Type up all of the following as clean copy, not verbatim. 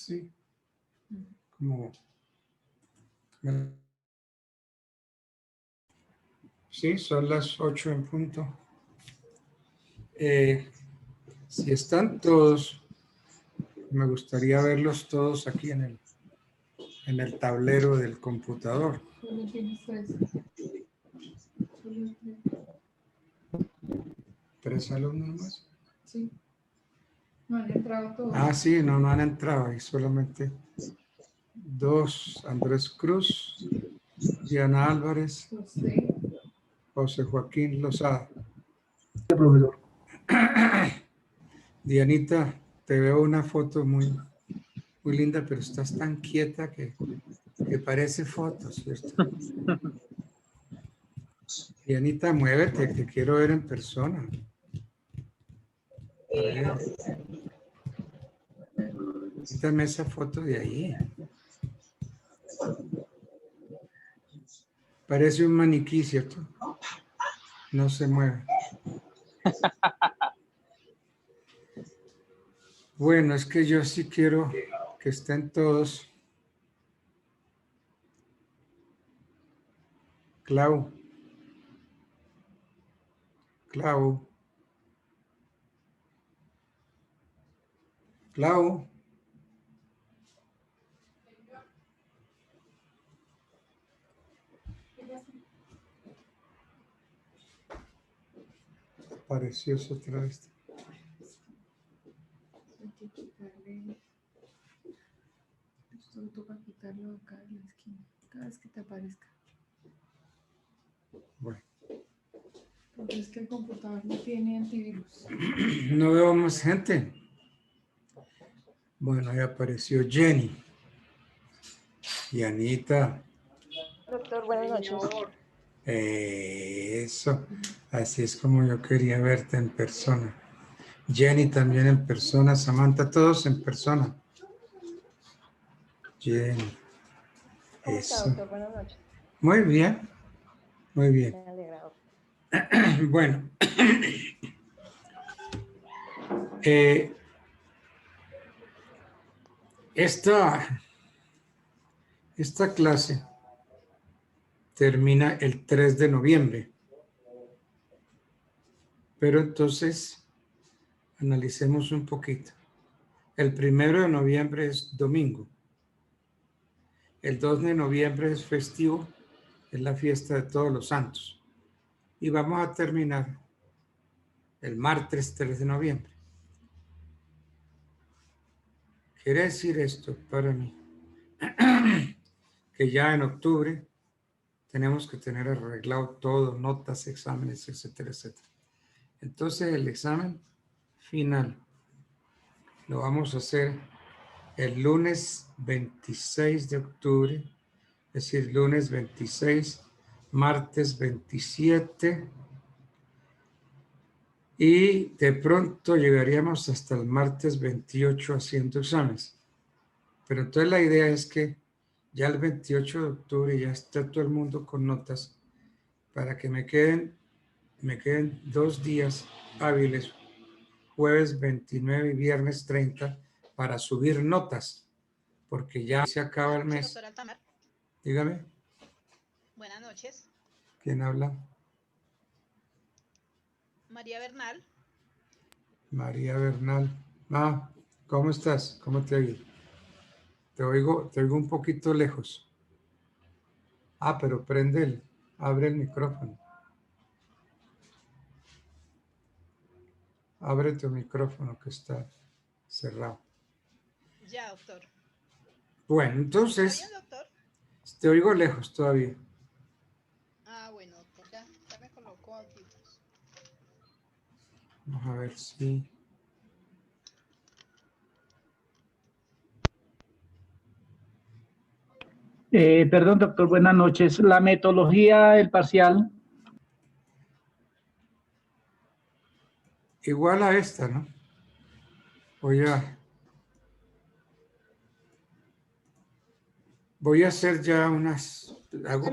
Sí, como... Sí, son las 8 en punto. Si están todos, me gustaría verlos todos aquí en el tablero del computador. Solo tienes tres. Solo tres. ¿3 alumnos más? Sí. No han entrado todos. Ah, sí, no han entrado. Hay solamente 2. Andrés Cruz, Diana Álvarez, Usted. José Joaquín Lozada. Profesor. Dianita, te veo una foto muy linda, pero estás tan quieta que parece foto, ¿cierto? Dianita, muévete, te quiero ver en persona. A ver. Quítame esa foto de ahí. Parece un maniquí, ¿cierto? No se mueve. Bueno, es que yo sí quiero que estén todos. Clau. Clau. Clau. Apareció eso otra vez. Hay que quitarle. Esto toca quitarlo acá en la esquina. Cada vez que te aparezca. Bueno. Porque es que el computador no tiene antivirus. No veo más gente. Bueno, ahí apareció Jenny. Y Anita. Doctor, buenas noches. Eso. Así es como yo quería verte en persona. Jenny también en persona. Samantha, todos en persona. Jenny. ¿Cómo está, Eso. doctor? Buenas noches. Muy bien. Muy bien. Me alegra. Bueno. Esta clase termina el 3 de noviembre. Pero entonces, analicemos un poquito. El 1 de noviembre es domingo. El 2 de noviembre es festivo, es la fiesta de todos los santos. Y vamos a terminar el martes 3 de noviembre. Quiere decir esto para mí, que ya en octubre tenemos que tener arreglado todo, notas, exámenes, etcétera, etcétera. Entonces el examen final lo vamos a hacer el lunes 26 de octubre, es decir, lunes 26, martes 27, y de pronto llegaríamos hasta el martes 28 haciendo exámenes. Pero entonces la idea es que ya el 28 de octubre ya está todo el mundo con notas para que me queden 2 días hábiles, jueves 29 y viernes 30, para subir notas, porque ya se acaba el mes. Doctora Altamar. Dígame. Buenas noches. ¿Quién habla? María Bernal. María Bernal. Ah, ¿cómo estás? ¿Cómo te oigo? Te oigo un poquito lejos. Ah, pero abre el micrófono. Abre tu micrófono que está cerrado. Ya, doctor. Bueno, entonces, ¿Está bien, doctor? te oigo lejos todavía. Ah, bueno, doctor. Ya me colocó aquí. Vamos a ver si... Perdón, doctor, buenas noches. La metodología del parcial. Igual a esta, ¿no? Voy a hacer ya hago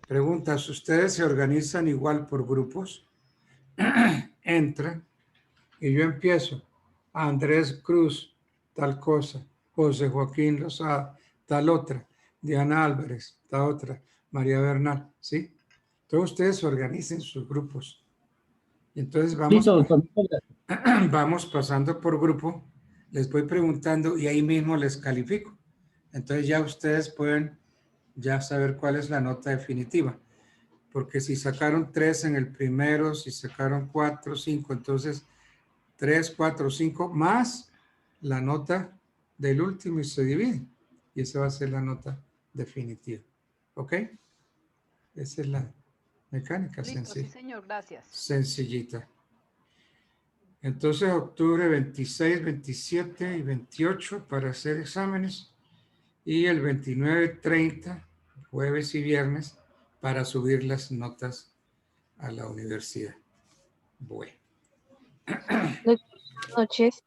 preguntas. ¿Ustedes se organizan igual por grupos? Entran y yo empiezo. Andrés Cruz, tal cosa. José Joaquín Lozada, tal otra, Diana Álvarez, tal otra, María Bernal, ¿sí? Todos ustedes organicen sus grupos. Y entonces Listo, doctor. Muchas gracias. vamos pasando por grupo, les voy preguntando y ahí mismo les califico. Entonces ya ustedes pueden ya saber cuál es la nota definitiva. Porque si sacaron 3 en el primero, si sacaron 4, 5, entonces 3, 4, 5 más la nota del último y se divide. Y esa va a ser la nota definitiva. ¿Ok? Esa es la mecánica Listo, sí, sencilla, señor, gracias. sencillita. Entonces, octubre 26, 27 y 28 para hacer exámenes. Y el 29, 30, jueves y viernes, para subir las notas a la universidad. Bueno. Buenas noches.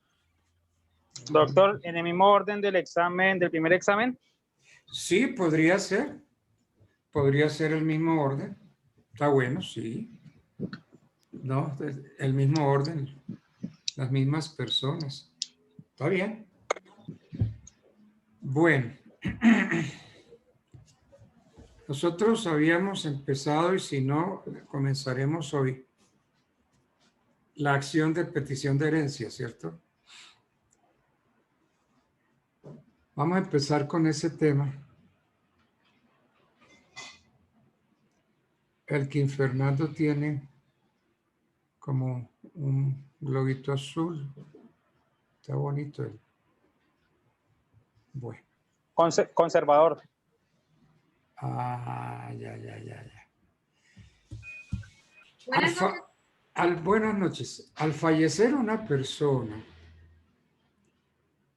Doctor, en el mismo orden del examen, del primer examen. Sí, podría ser. Podría ser el mismo orden. Está bueno, sí. No, el mismo orden. Las mismas personas. Está bien. Bueno. Nosotros habíamos empezado y si no, comenzaremos hoy. La acción de petición de herencia, ¿cierto? Vamos a empezar con ese tema. Elkin Fernando tiene como un globito azul. Está bonito él. Bueno. Conservador. Ah, ya. Buenas noches. Al fallecer una persona,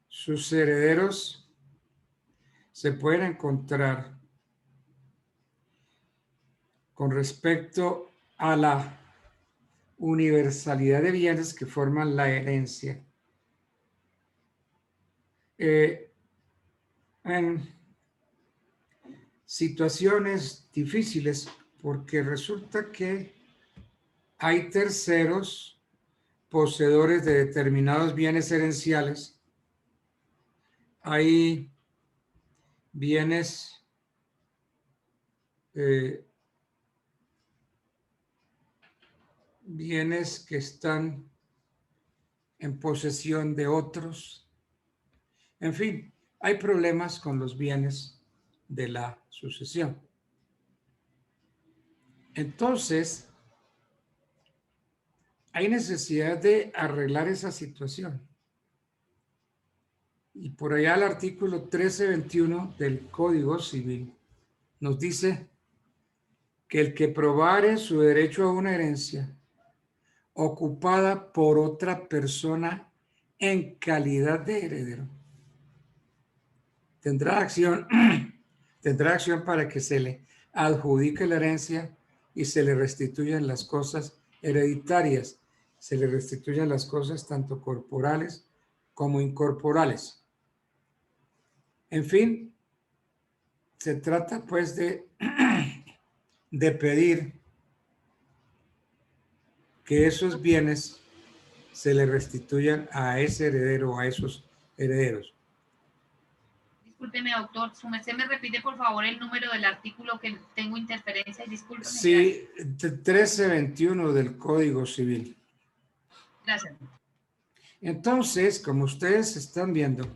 sus herederos se pueden encontrar con respecto a la universalidad de bienes que forman la herencia. En situaciones difíciles porque resulta que hay terceros poseedores de determinados bienes herenciales. Hay bienes bienes que están en posesión de otros. En fin, hay problemas con los bienes de la sucesión. Entonces, hay necesidad de arreglar esa situación. Y por allá el artículo 1321 del Código Civil nos dice que el que probare su derecho a una herencia ocupada por otra persona en calidad de heredero, tendrá acción para que se le adjudique la herencia y se le restituyan las cosas hereditarias, se le restituyan las cosas tanto corporales como incorporales. En fin, se trata pues de pedir que esos bienes se le restituyan a ese heredero o a esos herederos. Discúlpeme, doctor, su merced me repite por favor el número del artículo que tengo interferencia y discúlpeme. Sí, 1321 del Código Civil. Gracias. Entonces, como ustedes están viendo,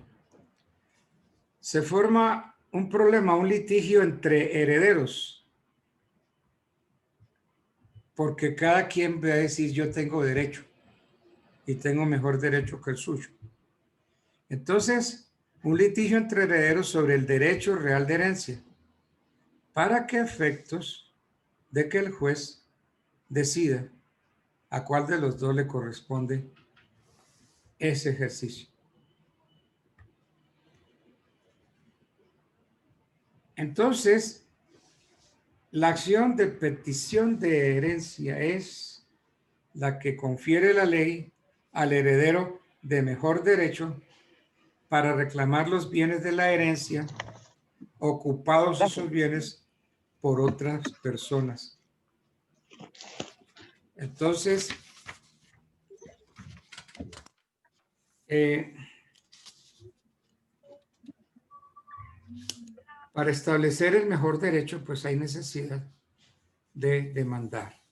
se forma un problema, un litigio entre herederos, porque cada quien va a decir yo tengo derecho y tengo mejor derecho que el suyo. Entonces, un litigio entre herederos sobre el derecho real de herencia. ¿Para qué efectos de que el juez decida a cuál de los dos le corresponde ese ejercicio? Entonces, la acción de petición de herencia es la que confiere la ley al heredero de mejor derecho para reclamar los bienes de la herencia, ocupados esos bienes por otras personas. Entonces, Para establecer el mejor derecho, pues hay necesidad de demandar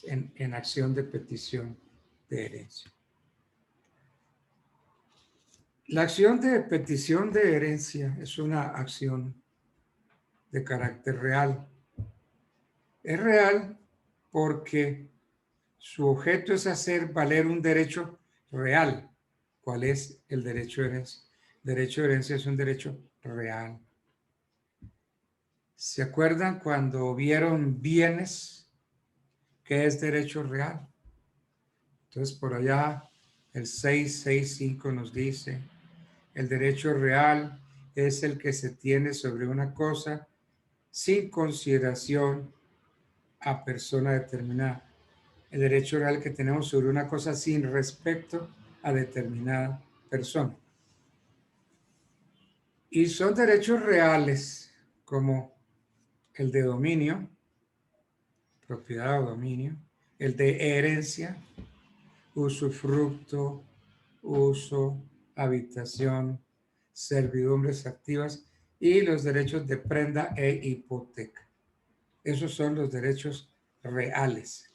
en acción de petición de herencia. La acción de petición de herencia es una acción de carácter real. Es real porque su objeto es hacer valer un derecho real. ¿Cuál es el derecho de herencia? El derecho de herencia es un derecho real. ¿Se acuerdan cuando vieron bienes? ¿Qué es derecho real? Entonces, por allá el 665 nos dice, el derecho real es el que se tiene sobre una cosa sin consideración a persona determinada. El derecho real que tenemos sobre una cosa sin respecto a determinada persona. Y son derechos reales como el de dominio, propiedad o dominio, el de herencia, usufructo, uso, habitación, servidumbres activas y los derechos de prenda e hipoteca. Esos son los derechos reales.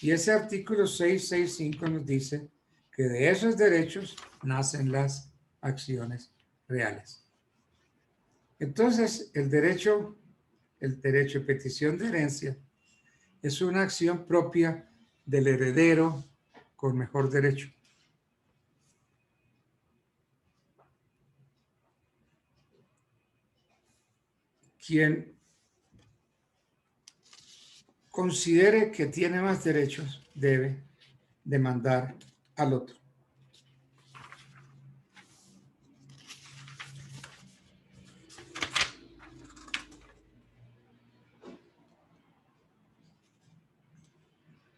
Y ese artículo 665 nos dice que de esos derechos nacen las acciones reales. Entonces, el derecho de petición de herencia es una acción propia del heredero con mejor derecho. Quien considere que tiene más derechos debe demandar al otro.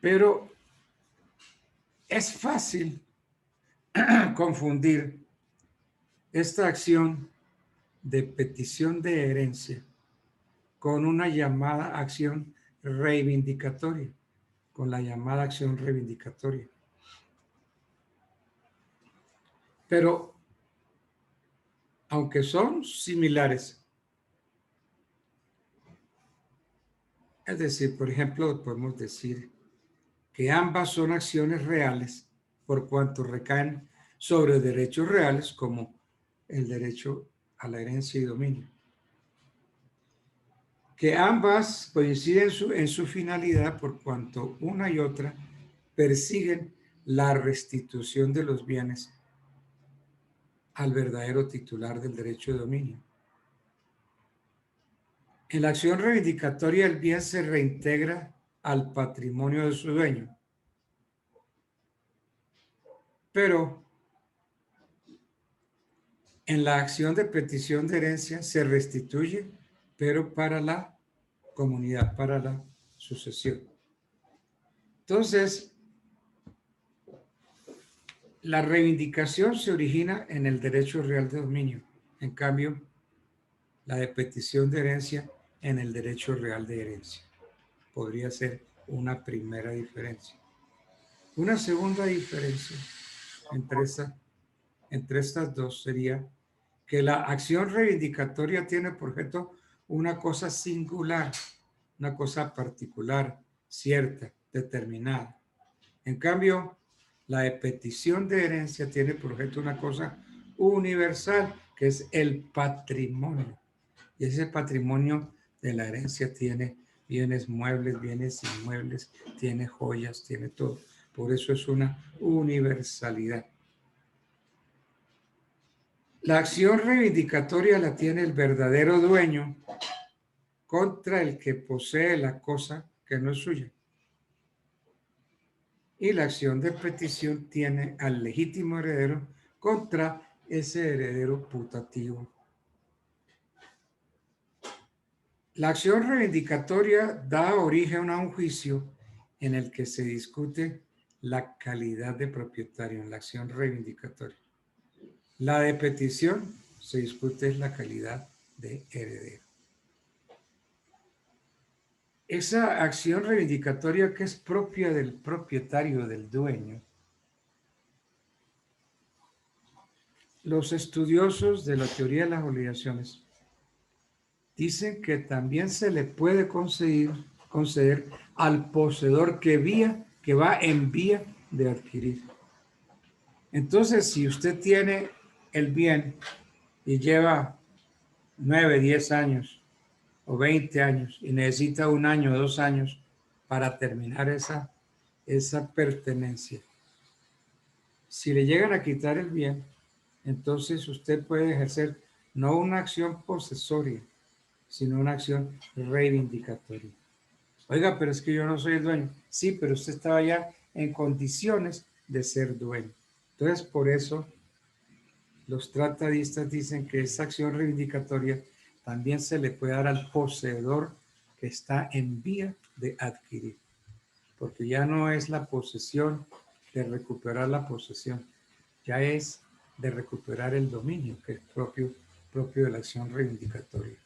Pero es fácil confundir esta acción de petición de herencia con una llamada acción reivindicatoria, con la llamada acción reivindicatoria. Pero, aunque son similares, es decir, por ejemplo, podemos decir que ambas son acciones reales por cuanto recaen sobre derechos reales como el derecho a la herencia y dominio. Que ambas coinciden en su finalidad por cuanto una y otra persiguen la restitución de los bienes al verdadero titular del derecho de dominio. En la acción reivindicatoria el bien se reintegra al patrimonio de su dueño. Pero en la acción de petición de herencia se restituye, pero para la comunidad, para la sucesión. Entonces, la reivindicación se origina en el derecho real de dominio. En cambio, la de petición de herencia en el derecho real de herencia. Podría ser una primera diferencia. Una segunda diferencia entre estas dos sería que la acción reivindicatoria tiene por objeto una cosa singular, una cosa particular, cierta, determinada. En cambio, la de petición de herencia tiene por objeto una cosa universal, que es el patrimonio. Y ese patrimonio de la herencia tiene bienes muebles, bienes inmuebles, tiene joyas, tiene todo. Por eso es una universalidad. La acción reivindicatoria la tiene el verdadero dueño contra el que posee la cosa que no es suya. Y la acción de petición tiene al legítimo heredero contra ese heredero putativo. La acción reivindicatoria da origen a un juicio en el que se discute la calidad de propietario en la acción reivindicatoria. La de petición se discute la calidad de heredero. Esa acción reivindicatoria que es propia del propietario, del dueño, los estudiosos de la teoría de las obligaciones dicen que también se le puede conceder al poseedor que va en vía de adquirir. Entonces, si usted tiene el bien y lleva 9, 10 años o 20 años y necesita 1 año o 2 años para terminar esa pertenencia, si le llegan a quitar el bien, entonces usted puede ejercer no una acción posesoria, sino una acción reivindicatoria. Oiga, pero es que yo no soy el dueño. Sí, pero usted estaba ya en condiciones de ser dueño. Entonces, por eso los tratadistas dicen que esa acción reivindicatoria también se le puede dar al poseedor que está en vía de adquirir, porque ya no es la posesión de recuperar la posesión, ya es de recuperar el dominio, que es propio de la acción reivindicatoria.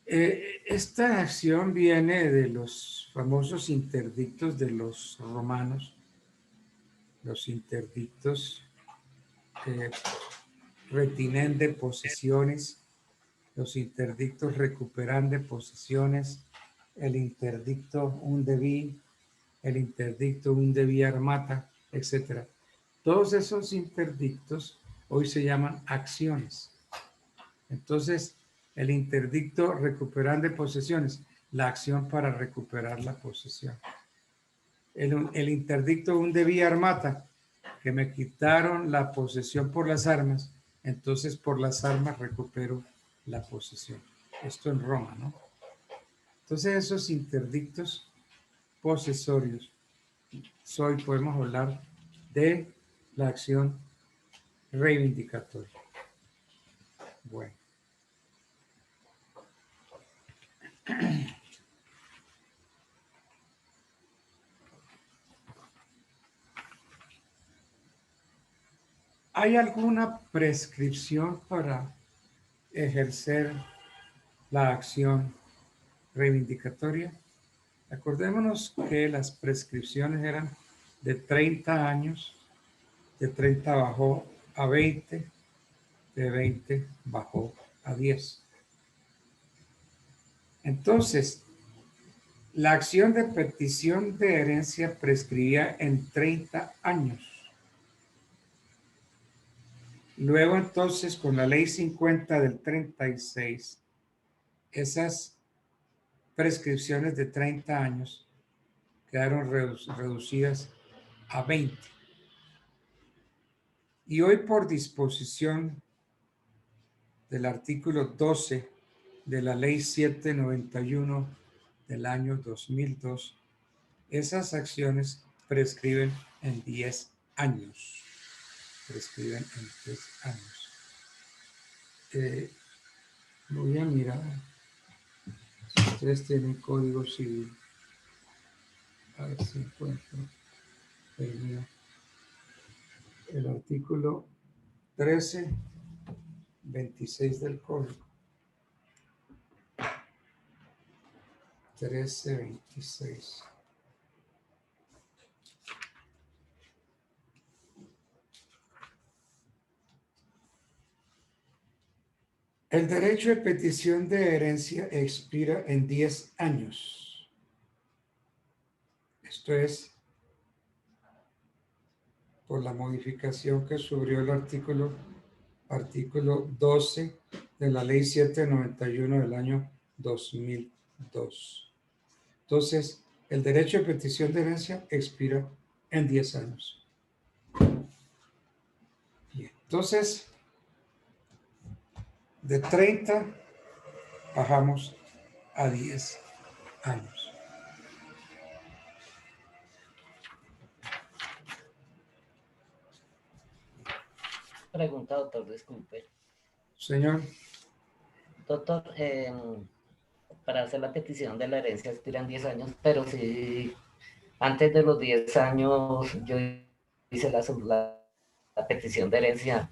Esta acción viene de los famosos interdictos de los romanos, los interdictos retinende posesiones, los interdictos recuperande posesiones, el interdicto undebi, el interdicto undebi armata, etc. Todos esos interdictos hoy se llaman acciones. Entonces, el interdicto recuperande posesiones, la acción para recuperar la posesión. El interdicto undebi armata, que me quitaron la posesión por las armas, entonces por las armas recupero la posesión. Esto en Roma, ¿no? Entonces esos interdictos posesorios, hoy podemos hablar de la acción reivindicatoria. Bueno. ¿Hay alguna prescripción para ejercer la acción reivindicatoria? Acordémonos que las prescripciones eran de 30 años, de 30 bajó a 20, de 20 bajó a 10. Entonces, la acción de petición de herencia prescribía en 30 años. Luego entonces con la ley 50 del 36, esas prescripciones de 30 años quedaron reducidas a 20. Y hoy por disposición del artículo 12 de la ley 791 del año 2002, esas acciones prescriben en 10 años. Prescriben en 10 años. Voy a mirar si ustedes tienen código civil. A ver si encuentro el artículo 1326 del código. 1326. El derecho de petición de herencia expira en 10 años. Esto es por la modificación que sufrió el artículo 12 de la ley 791 del año 2002. Entonces, el derecho de petición de herencia expira en 10 años. Bien, entonces, de 30 bajamos a 10 años. Pregunta, doctor, disculpe. Señor. Doctor, para hacer la petición de la herencia expiran 10 años, pero si antes de los 10 años yo hice la petición de herencia,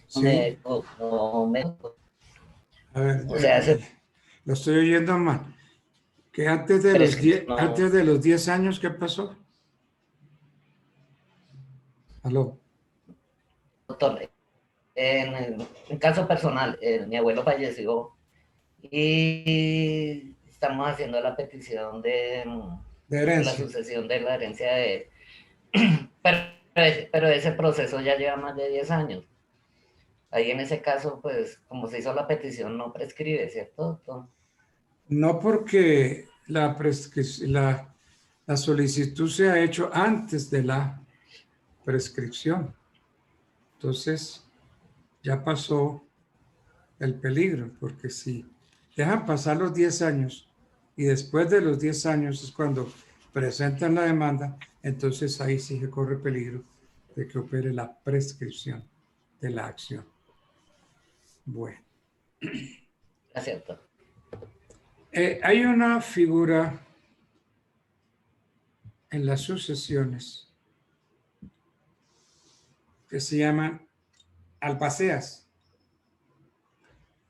Sí. A ver, o sea, lo estoy oyendo mal. Que antes de los 10 años, ¿qué pasó? Aló. Doctor, en caso personal, mi abuelo falleció y estamos haciendo la petición de De la herencia. sucesión de la herencia de él. Pero ese proceso ya lleva más de 10 años. Ahí en ese caso, pues, como se hizo la petición, no prescribe, ¿cierto, doctor? No porque la solicitud se ha hecho antes de la prescripción. Entonces, ya pasó el peligro, porque si dejan pasar los 10 años y después de los 10 años es cuando presentan la demanda, entonces ahí sí que corre peligro de que opere la prescripción de la acción. Bueno. Gracias, doctor. Hay una figura en las sucesiones que se llama albaceas.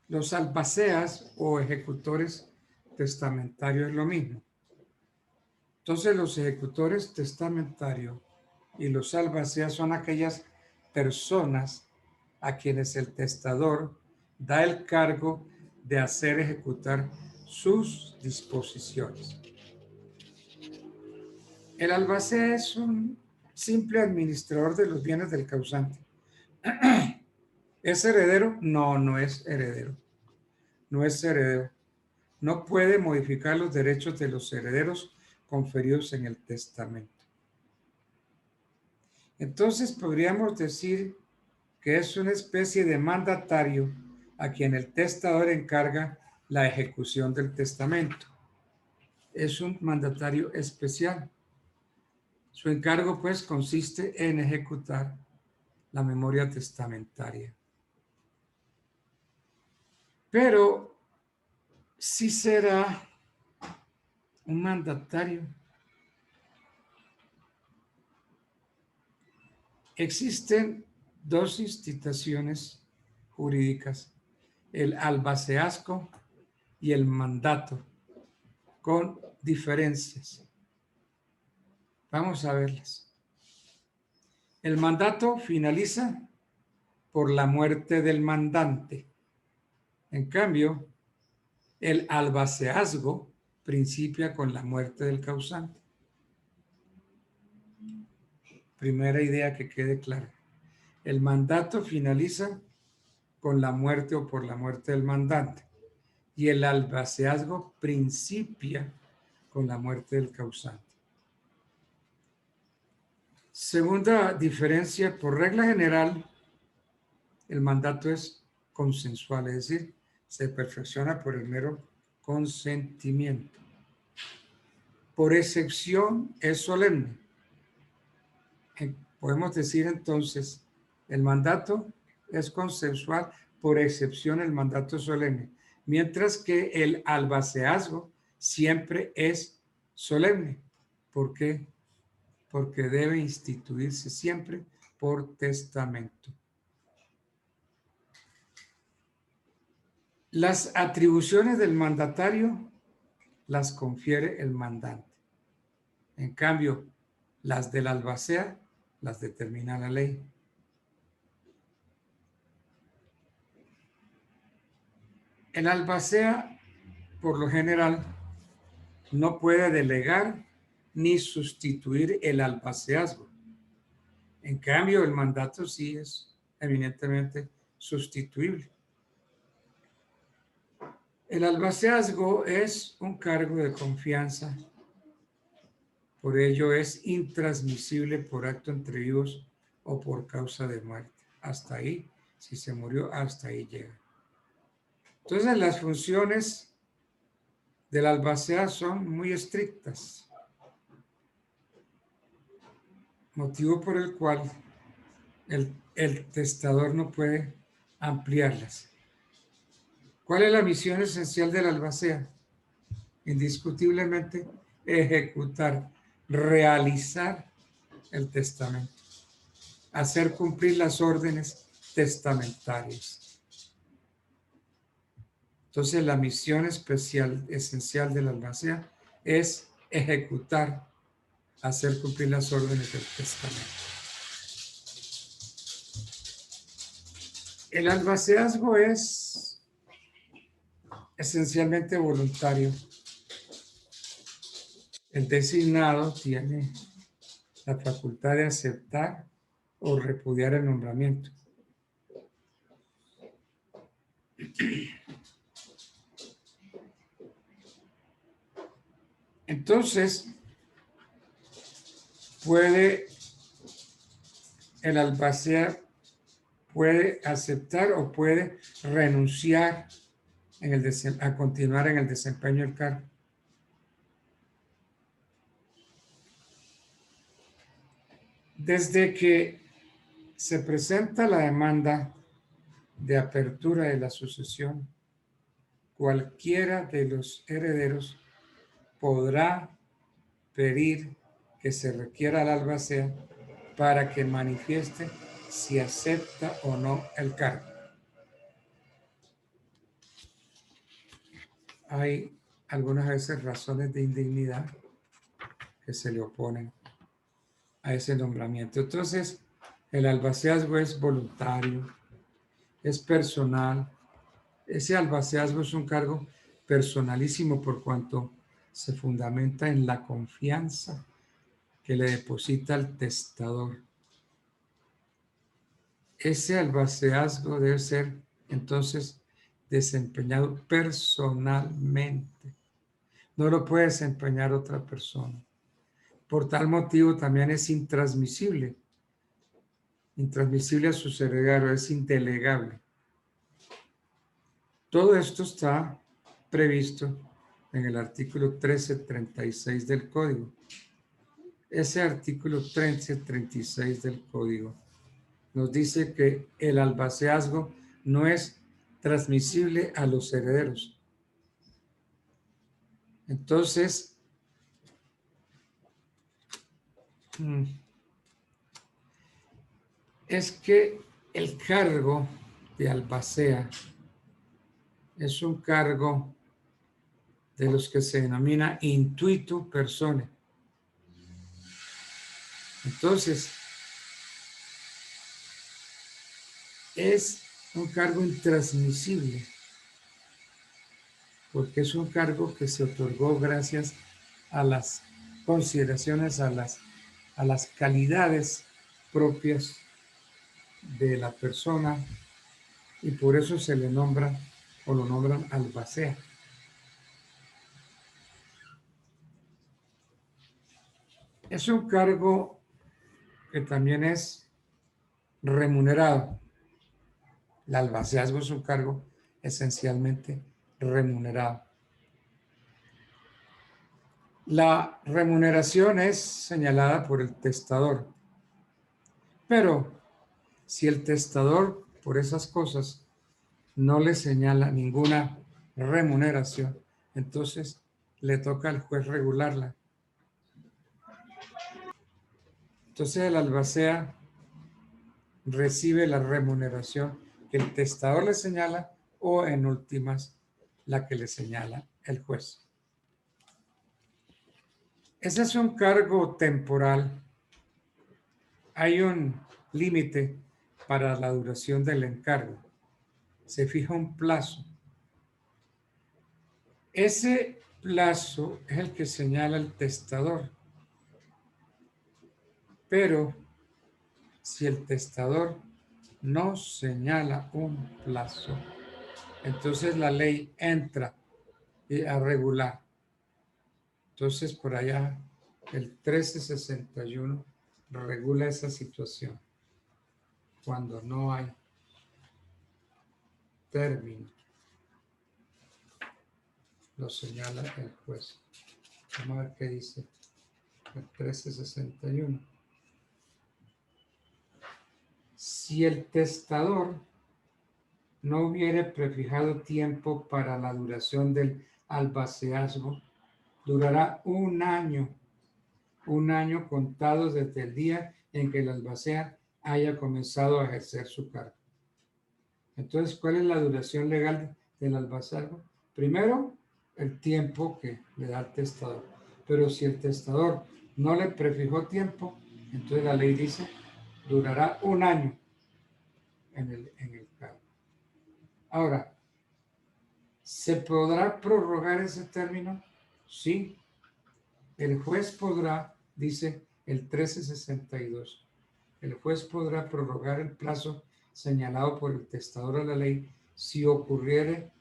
Los albaceas o ejecutores testamentarios es lo mismo. Entonces los ejecutores testamentarios y los albaceas son aquellas personas a quienes el testador da el cargo de hacer ejecutar sus disposiciones. El albacea es un simple administrador de los bienes del causante. ¿Es heredero? No, no es heredero. No es heredero. No puede modificar los derechos de los herederos conferidos en el testamento. Entonces podríamos decir que es una especie de mandatario a quien el testador encarga la ejecución del testamento. Es un mandatario especial. Su encargo, pues, consiste en ejecutar la memoria testamentaria. Pero sí será un mandatario. Existen dos instituciones jurídicas, el albaceazgo y el mandato, con diferencias. Vamos a verlas. El mandato finaliza por la muerte del mandante. En cambio, el albaceazgo principia con la muerte del causante. Primera idea que quede clara. El mandato finaliza con la muerte o por la muerte del mandante. Y el albaceazgo principia con la muerte del causante. Segunda diferencia, por regla general, el mandato es consensual, es decir, se perfecciona por el mero consentimiento. Por excepción, es solemne. Podemos decir entonces, el mandato es consensual, por excepción el mandato es solemne, mientras que el albaceazgo siempre es solemne. ¿Por qué? Porque debe instituirse siempre por testamento. Las atribuciones del mandatario las confiere el mandante. En cambio, las del albacea las determina la ley. El albacea, por lo general, no puede delegar ni sustituir el albaceazgo. En cambio, el mandato sí es eminentemente sustituible. El albaceazgo es un cargo de confianza, por ello es intransmisible por acto entre vivos o por causa de muerte. Hasta ahí, si se murió, hasta ahí llega. Entonces, las funciones del albacea son muy estrictas, motivo por el cual el testador no puede ampliarlas. ¿Cuál es la misión esencial del albacea? Indiscutiblemente, ejecutar, realizar el testamento, hacer cumplir las órdenes testamentarias. Entonces, la misión especial, esencial del albacea es ejecutar, hacer cumplir las órdenes del testamento. El albaceazgo es esencialmente voluntario. El designado tiene la facultad de aceptar o repudiar el nombramiento. Entonces, el albacea puede aceptar o puede renunciar a continuar en el desempeño del cargo. Desde que se presenta la demanda de apertura de la sucesión, cualquiera de los herederos podrá pedir que se requiera al albacea para que manifieste si acepta o no el cargo. Hay algunas veces razones de indignidad que se le oponen a ese nombramiento. Entonces, el albaceazgo es voluntario, es personal. Ese albaceazgo es un cargo personalísimo por cuanto se fundamenta en la confianza que le deposita el testador. Ese albaceazgo debe ser entonces desempeñado personalmente. No lo puede desempeñar otra persona. Por tal motivo también es intransmisible. Intransmisible a sus herederos, es indelegable. Todo esto está previsto en el artículo 1336 del Código. Ese artículo 1336 del Código nos dice que el albaceazgo no es transmisible a los herederos. Entonces, es que el cargo de albacea es un cargo de los que se denomina intuitu personae. Entonces, es un cargo intransmisible, porque es un cargo que se otorgó gracias a las consideraciones, a las calidades propias de la persona, y por eso se le nombra o lo nombran albacea. Es un cargo que también es remunerado. El albaceazgo es un cargo esencialmente remunerado. La remuneración es señalada por el testador, pero si el testador por esas cosas no le señala ninguna remuneración, entonces le toca al juez regularla. Entonces el albacea recibe la remuneración que el testador le señala o en últimas la que le señala el juez. Ese es un cargo temporal. Hay un límite para la duración del encargo. Se fija un plazo. Ese plazo es el que señala el testador. Pero si el testador no señala un plazo, entonces la ley entra a regular. Entonces por allá el 1361 regula esa situación cuando no hay término. Lo señala el juez. Vamos a ver qué dice el 1361. Si el testador no hubiere prefijado tiempo para la duración del albaceazgo, durará un año contado desde el día en que el albacea haya comenzado a ejercer su cargo. Entonces, ¿cuál es la duración legal del albaceazgo? Primero, el tiempo que le da el testador. Pero si el testador no le prefijó tiempo, entonces la ley dice durará un año en el cargo. Ahora, ¿se podrá prorrogar ese término? Sí. El juez podrá, dice el 1362, el juez podrá prorrogar el plazo señalado por el testador a la ley si ocurrieren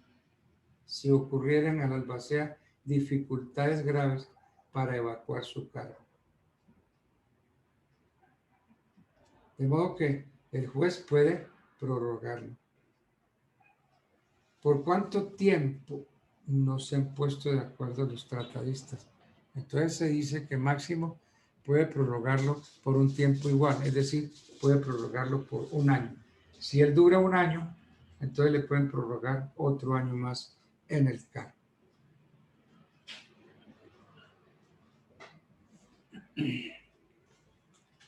al albacea dificultades graves para evacuar su cargo. De modo que el juez puede prorrogarlo. ¿Por cuánto tiempo? No se han puesto de acuerdo los tratadistas. Entonces se dice que máximo puede prorrogarlo por un tiempo igual, es decir, puede prorrogarlo por un año. Si él dura un año, entonces le pueden prorrogar otro año más en el cargo.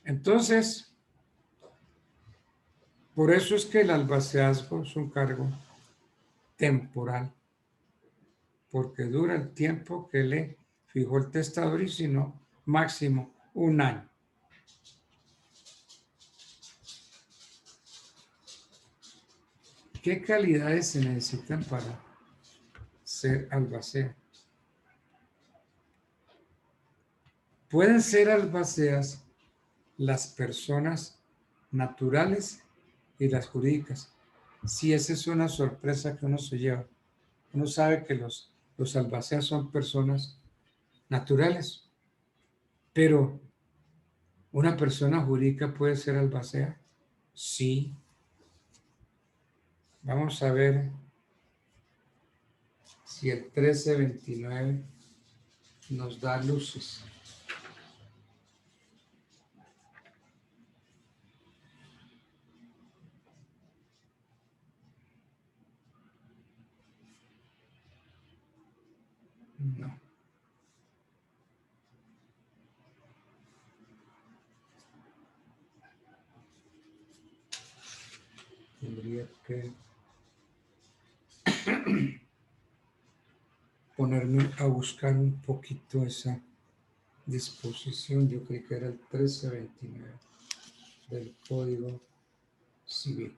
Entonces, por eso es que el albaceazgo es un cargo temporal, porque dura el tiempo que le fijó el testador y si no, máximo un año. ¿Qué calidades se necesitan para ser albacea? Pueden ser albaceas las personas naturales y las jurídicas. Si esa es una sorpresa que uno se lleva. Uno sabe que los albaceas son personas naturales, pero ¿una persona jurídica puede ser albacea? Sí. Vamos a ver si el 1329 nos da luces. No. Tendría que ponerme a buscar un poquito esa disposición. Yo creí que era el 1329 del Código Civil.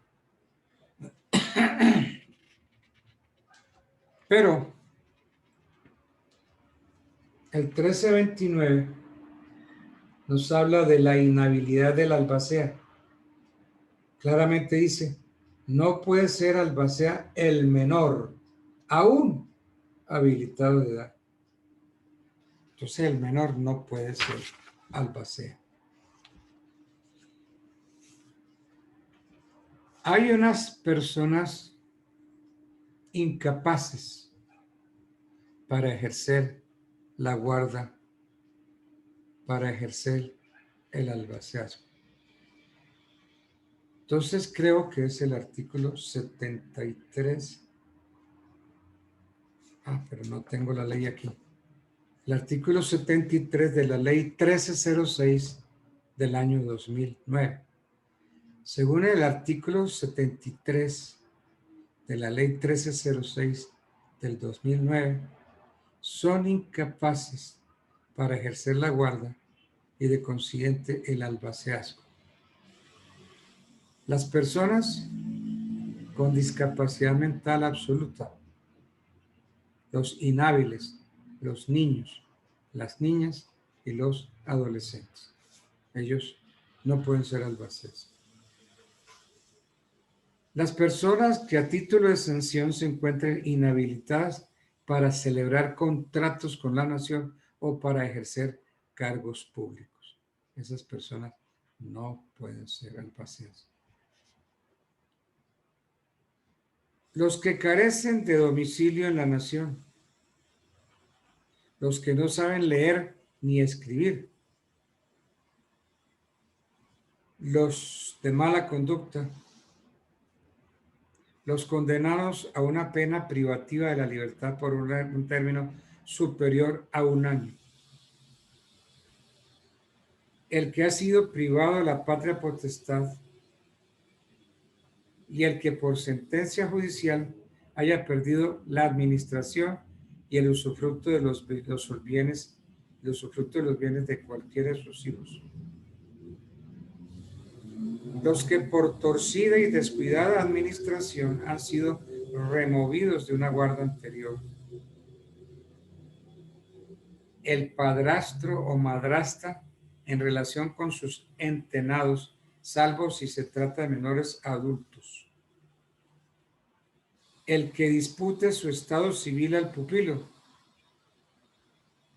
Pero el 1329 nos habla de la inhabilidad del albacea. Claramente dice, no puede ser albacea el menor, aún habilitado de edad. Entonces el menor no puede ser albacea. Hay unas personas incapaces para ejercer la guarda, para ejercer el albaceazgo. Entonces creo que es el artículo 73. Pero no tengo la ley aquí. El artículo 73 de la ley 1306 del año 2009. Según el artículo 73 de la ley 1306 del 2009, son incapaces para ejercer la guarda y de consiguiente el albaceazgo. Las personas con discapacidad mental absoluta, los inhábiles, los niños, las niñas y los adolescentes. Ellos no pueden ser albaceas. Las personas que a título de sanción se encuentren inhabilitadas para celebrar contratos con la nación o para ejercer cargos públicos. Esas personas no pueden ser albaceas. Los que carecen de domicilio en la nación, los que no saben leer ni escribir, los de mala conducta, los condenados a una pena privativa de la libertad por un término superior a un año, el que ha sido privado de la patria potestad y el que por sentencia judicial haya perdido la administración y el usufructo de los bienes de cualquiera de sus hijos. Los que por torcida y descuidada administración han sido removidos de una guarda anterior. El padrastro o madrastra en relación con sus entenados, salvo si se trata de menores adultos. El que dispute su estado civil al pupilo.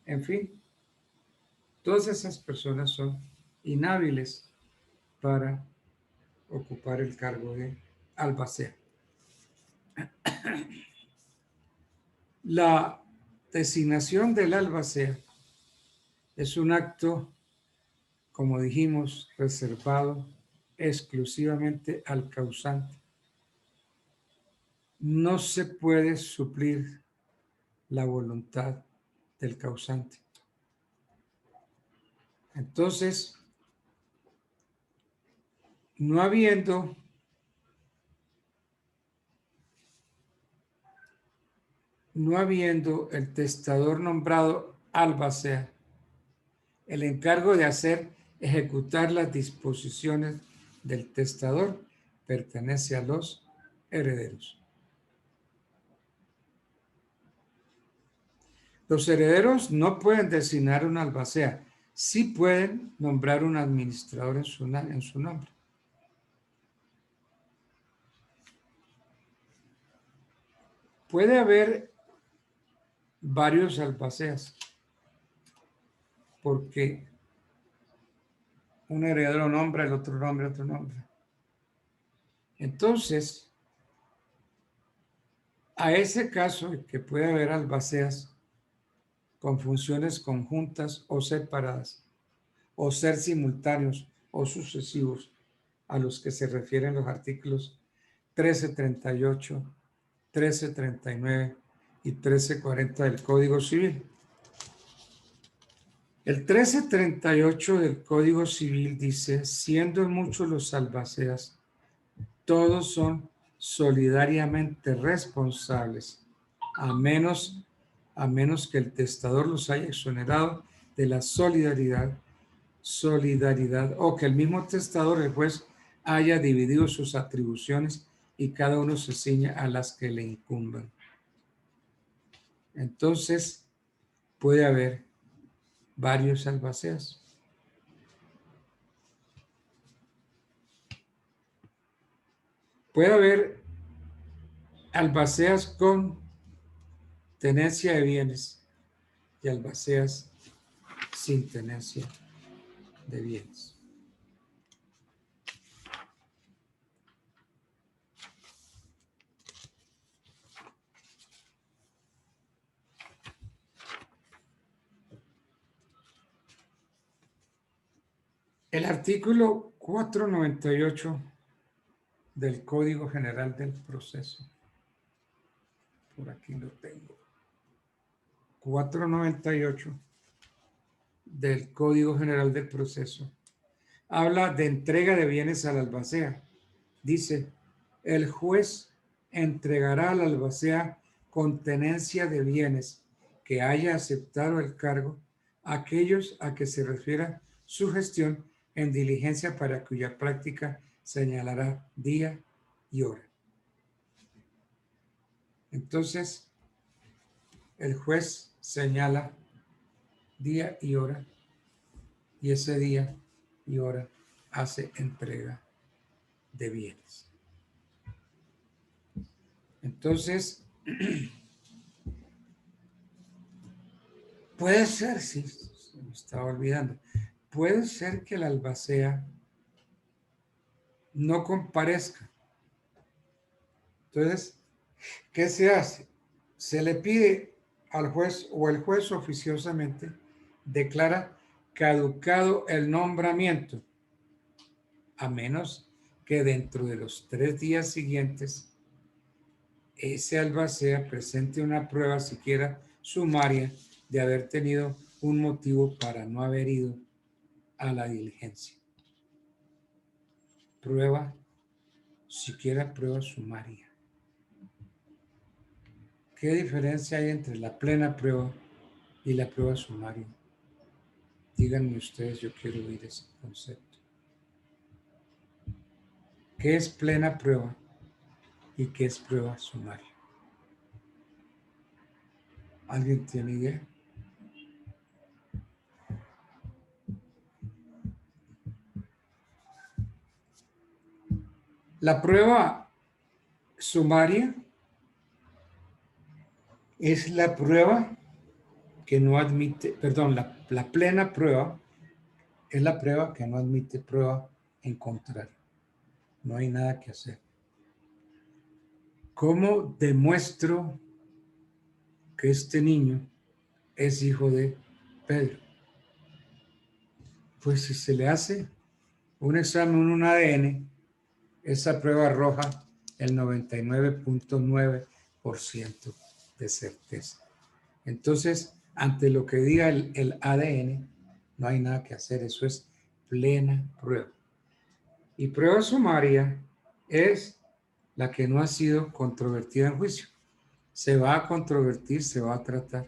En fin, todas esas personas son inhábiles para ocupar el cargo de albacea. La designación del albacea es un acto, como dijimos, reservado exclusivamente al causante. No se puede suplir la voluntad del causante. Entonces, no habiendo el testador nombrado albacea, el encargo de ejecutar las disposiciones del testador pertenece a los herederos. Los herederos no pueden designar un albacea, sí pueden nombrar un administrador en su nombre. Puede haber varios albaceas, porque un heredero nombra, el otro nombra, otro nombra. Entonces, a ese caso que puede haber albaceas con funciones conjuntas o separadas, o ser simultáneos o sucesivos, a los que se refieren los artículos 1338, 1339 y 1340 del Código Civil. El 1338 del Código Civil dice: siendo muchos los albaceas, todos son solidariamente responsables, a menos que el testador los haya exonerado de la solidaridad o que el mismo testador, el juez, haya dividido sus atribuciones y cada uno se ciña a las que le incumban. Entonces, puede haber varios albaceas. Puede haber albaceas con tenencia de bienes y albaceas sin tenencia de bienes. El artículo 498 del Código General del Proceso, por aquí lo tengo, 498 del Código General del Proceso, habla de entrega de bienes al albacea. Dice: el juez entregará al albacea con tenencia de bienes que haya aceptado el cargo aquellos a que se refiera su gestión en diligencia para cuya práctica señalará día y hora. Entonces, el juez señala día y hora, y ese día y hora hace entrega de bienes. Entonces, puede ser, sí, se me estaba olvidando, puede ser que el albacea no comparezca. Entonces, ¿qué se hace? Se le pide al juez, o el juez oficiosamente declara caducado el nombramiento, a menos que dentro de los 3 días siguientes ese albacea presente una prueba siquiera sumaria de haber tenido un motivo para no haber ido a la diligencia. Siquiera prueba sumaria. ¿Qué diferencia hay entre la plena prueba y la prueba sumaria? Díganme ustedes, yo quiero oír ese concepto. ¿Qué es plena prueba y qué es prueba sumaria. ¿Alguien tiene idea? La prueba sumaria es la prueba que no admite, perdón, la plena prueba es la prueba que no admite prueba en contrario. No hay nada que hacer. ¿Cómo demuestro que este niño es hijo de Pedro? Pues si se le hace un examen, un ADN, esa prueba arroja el 99.9% de certeza. Entonces, ante lo que diga el ADN, no hay nada que hacer. Eso es plena prueba. Y prueba sumaria es la que no ha sido controvertida en juicio. Se va a controvertir, se va a tratar,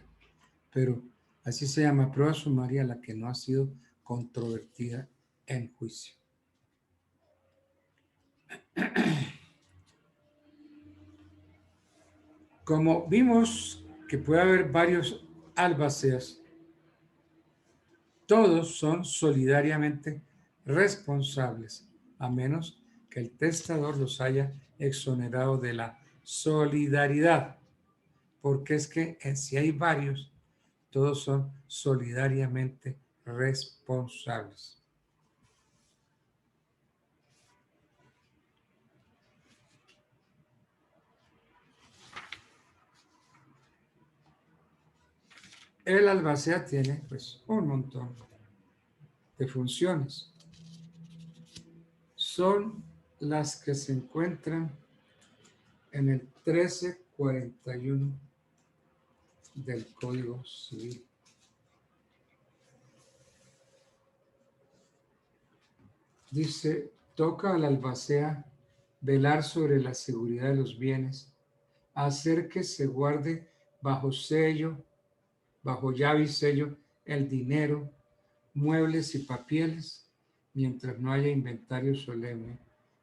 pero así se llama prueba sumaria la que no ha sido controvertida en juicio. Como vimos que puede haber varios albaceas, todos son solidariamente responsables, a menos que el testador los haya exonerado de la solidaridad, porque es que si hay varios, todos son solidariamente responsables. El albacea tiene pues un montón de funciones. Son las que se encuentran en el 1341 del Código Civil. Dice, toca al albacea velar sobre la seguridad de los bienes, hacer que se guarde bajo sello, bajo llave y sello, el dinero, muebles y papieles, mientras no haya inventario solemne,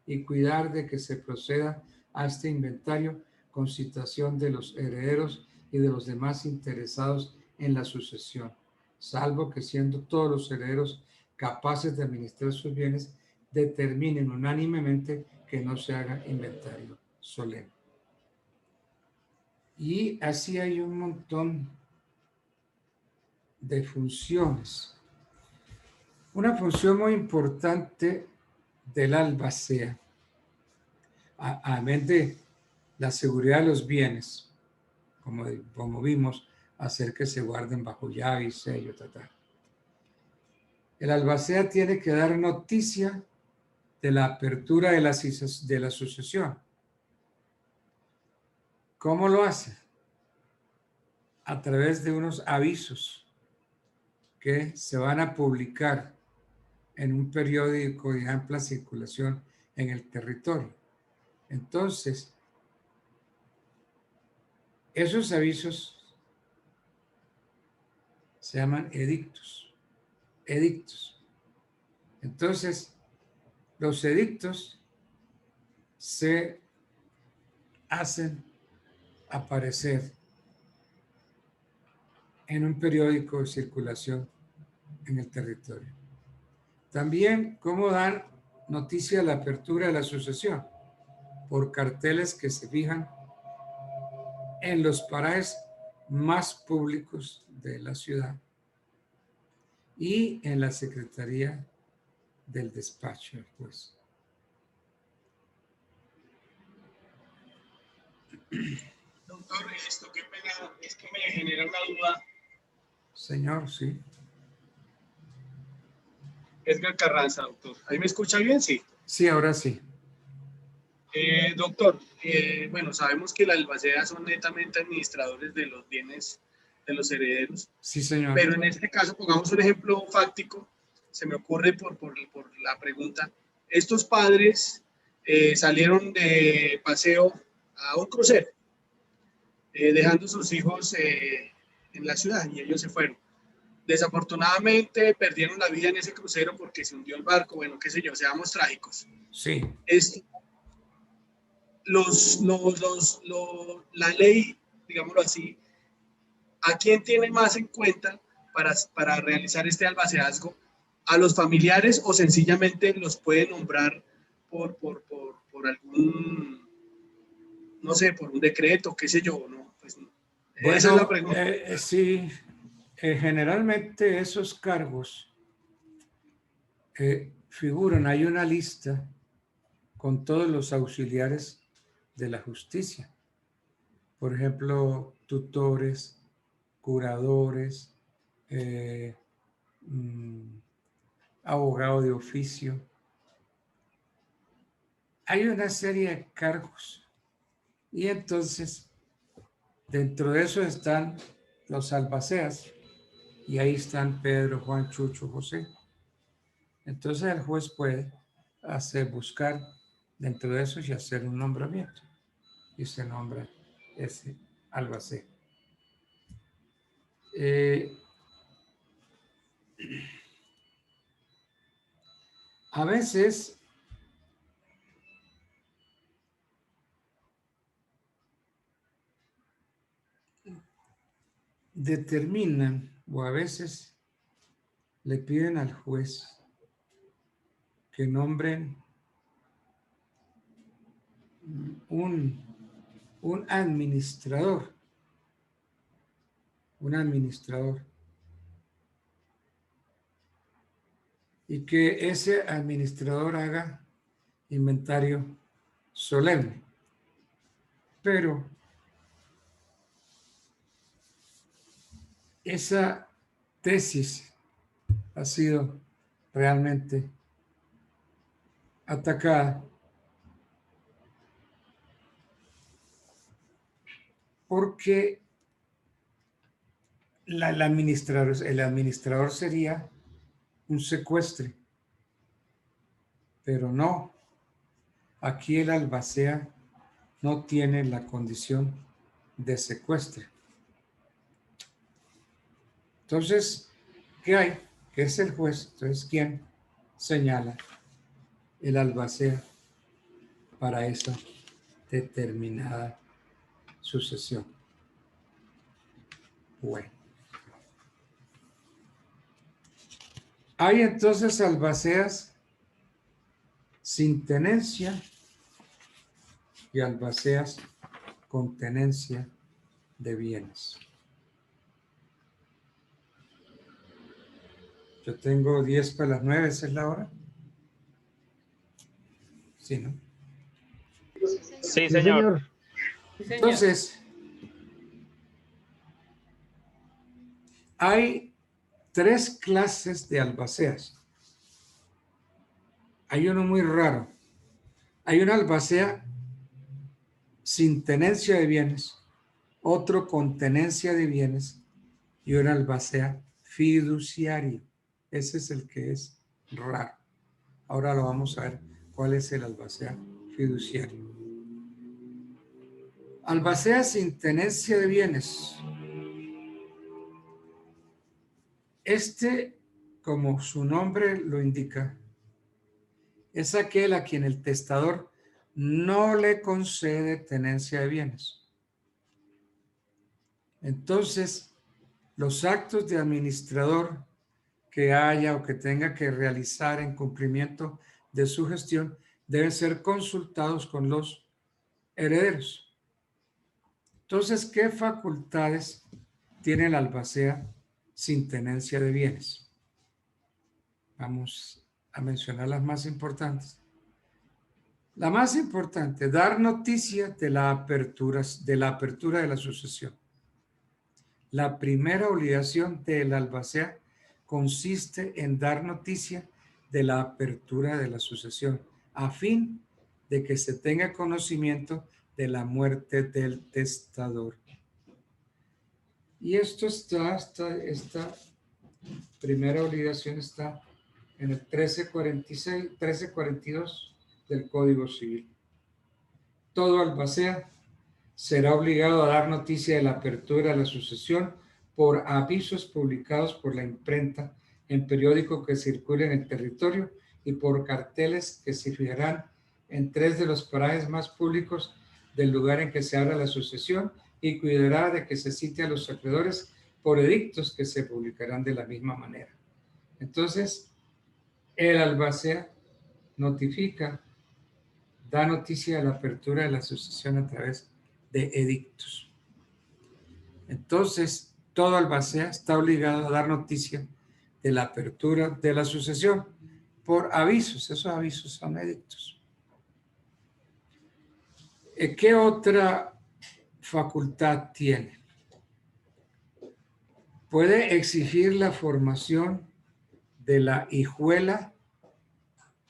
y cuidar de que se proceda a este inventario con citación de los herederos y de los demás interesados en la sucesión, salvo que siendo todos los herederos capaces de administrar sus bienes, determinen unánimemente que no se haga inventario solemne. Y así hay un montón de funciones. Una función muy importante del albacea, además de la seguridad de los bienes, como vimos, hacer que se guarden bajo llave y sello, El albacea tiene que dar noticia de la apertura de la sucesión. ¿Cómo lo hace? A través de unos avisos que se van a publicar en un periódico de amplia circulación en el territorio. Entonces, esos avisos se llaman edictos. Edictos. Entonces, los edictos se hacen aparecer en un periódico de circulación en el territorio. También, ¿cómo dar noticia de la apertura de la sucesión? Por carteles que se fijan en los parajes más públicos de la ciudad y en la Secretaría del Despacho del Juez. Doctor, qué pena, es que me genera una duda. Señor, sí. Edgar Carranza, doctor. ¿Ahí me escucha bien? Sí. Sí, ahora sí. Doctor, bueno, sabemos que las albaceas son netamente administradores de los bienes de los herederos. Sí, señor. Pero en este caso, pongamos un ejemplo fáctico, se me ocurre por la pregunta. Estos padres salieron de paseo a un crucero, dejando sus hijos en la ciudad y ellos se fueron. Desafortunadamente perdieron la vida en ese crucero porque se hundió el barco, bueno, qué sé yo, seamos trágicos. Sí. la ley, digámoslo así, ¿a quién tiene más en cuenta para realizar este albaceazgo? ¿A los familiares o sencillamente los puede nombrar por algún, no sé, por un decreto, qué sé yo, ¿no? Pues, Bueno, esa es la pregunta. sí, generalmente esos cargos figuran, hay una lista con todos los auxiliares de la justicia. Por ejemplo, tutores, curadores, abogado de oficio. Hay una serie de cargos. Y entonces, dentro de eso están los albaceas. Y ahí están Pedro, Juan, Chucho, José. Entonces el juez puede buscar dentro de eso y hacer un nombramiento. Y se nombra ese albacea. A veces determinan o a veces le piden al juez que nombren un administrador. Un administrador. Y que ese administrador haga inventario solemne. Pero esa tesis ha sido realmente atacada porque el administrador sería un secuestre, pero no. Aquí el albacea no tiene la condición de secuestre. Entonces, ¿qué hay? Que es el juez, entonces, ¿quién señala el albacea para esa determinada sucesión? Bueno. Hay entonces albaceas sin tenencia y albaceas con tenencia de bienes. Yo tengo 10 para las 9, ¿esa es la hora? Sí, ¿no? Sí, señor. Entonces, hay 3 clases de albaceas. Hay uno muy raro. Hay una albacea sin tenencia de bienes, otro con tenencia de bienes y una albacea fiduciario. Ese es el que es raro. Ahora lo vamos a ver cuál es el albacea fiduciario. Albacea sin tenencia de bienes. Este, como su nombre lo indica, es aquel a quien el testador no le concede tenencia de bienes. Entonces, los actos de administrador que haya o que tenga que realizar en cumplimiento de su gestión deben ser consultados con los herederos. Entonces, ¿qué facultades tiene el albacea sin tenencia de bienes? Vamos a mencionar las más importantes. La más importante, dar noticia de la apertura de la sucesión. La primera obligación del albacea consiste en dar noticia de la apertura de la sucesión a fin de que se tenga conocimiento de la muerte del testador. Y esto esta primera obligación está en el 1342 del Código Civil. Todo albacea será obligado a dar noticia de la apertura de la sucesión por avisos publicados por la imprenta en periódico que circule en el territorio y por carteles que se fijarán en 3 de los parajes más públicos del lugar en que se habla la sucesión y cuidará de que se cite a los acreedores por edictos que se publicarán de la misma manera. Entonces, el albacea notifica, da noticia de la apertura de la sucesión a través de edictos. Entonces, todo albacea está obligado a dar noticia de la apertura de la sucesión por avisos. Esos avisos son edictos. ¿Qué otra facultad tiene? Puede exigir la formación de la hijuela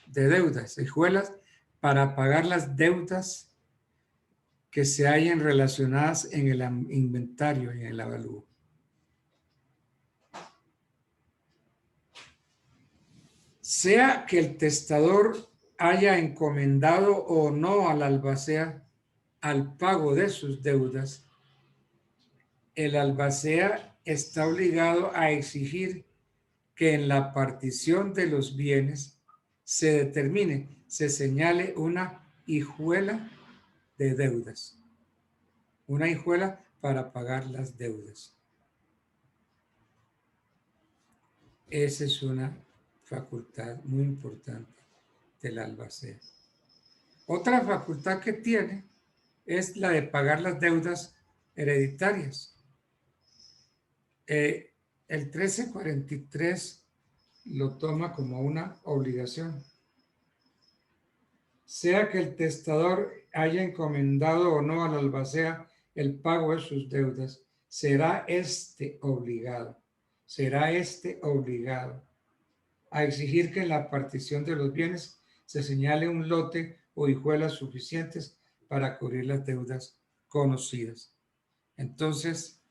de deudas, hijuelas para pagar las deudas que se hallen relacionadas en el inventario y en el avalúo. Sea que el testador haya encomendado o no al albacea al pago de sus deudas, el albacea está obligado a exigir que en la partición de los bienes se determine, se señale una hijuela de deudas, una hijuela para pagar las deudas. Esa es una facultad muy importante del albacea. Otra facultad que tiene es la de pagar las deudas hereditarias. El 1343 lo toma como una obligación. Sea que el testador haya encomendado o no al albacea el pago de sus deudas, será este obligado a exigir que en la partición de los bienes se señale un lote o hijuelas suficientes para cubrir las deudas conocidas. Entonces,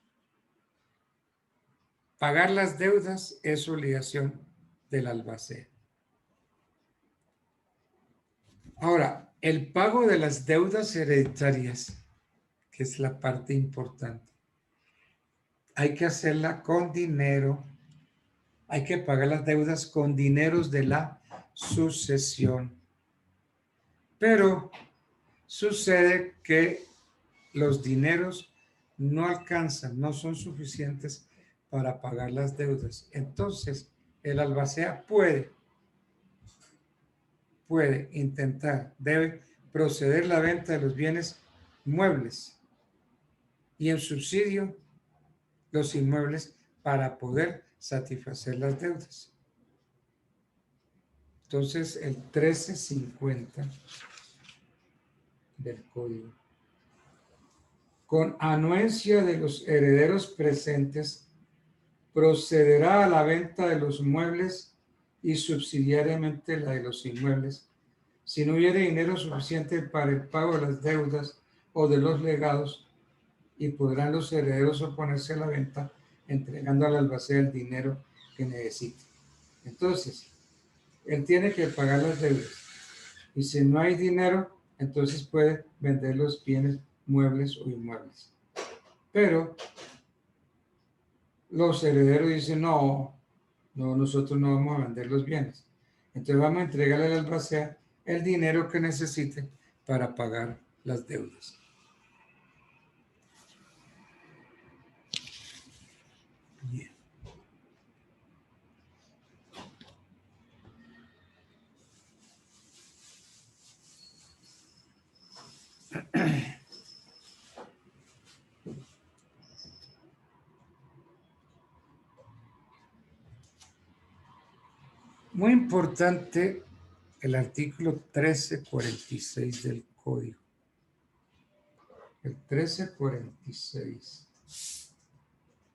pagar las deudas es obligación del albacea. Ahora, el pago de las deudas hereditarias, que es la parte importante, hay que hacerla con dinero. Hay que pagar las deudas con dineros de la sucesión. Pero sucede que los dineros no alcanzan, no son suficientes para pagar las deudas. Entonces, el albacea puede intentar, debe proceder la venta de los bienes muebles y en subsidio los inmuebles para poder satisfacer las deudas. Entonces, el 1350 del Código. Con anuencia de los herederos presentes, procederá a la venta de los muebles y subsidiariamente la de los inmuebles, si no hubiere dinero suficiente para el pago de las deudas o de los legados, y podrán los herederos oponerse a la venta entregando al albacea el dinero que necesite. Entonces, él tiene que pagar las deudas. Y si no hay dinero, entonces puede vender los bienes muebles o inmuebles. Pero los herederos dicen, no, nosotros no vamos a vender los bienes. Entonces vamos a entregarle al albacea el dinero que necesite para pagar las deudas. Bien. Muy importante el artículo 1346 del Código. El 1346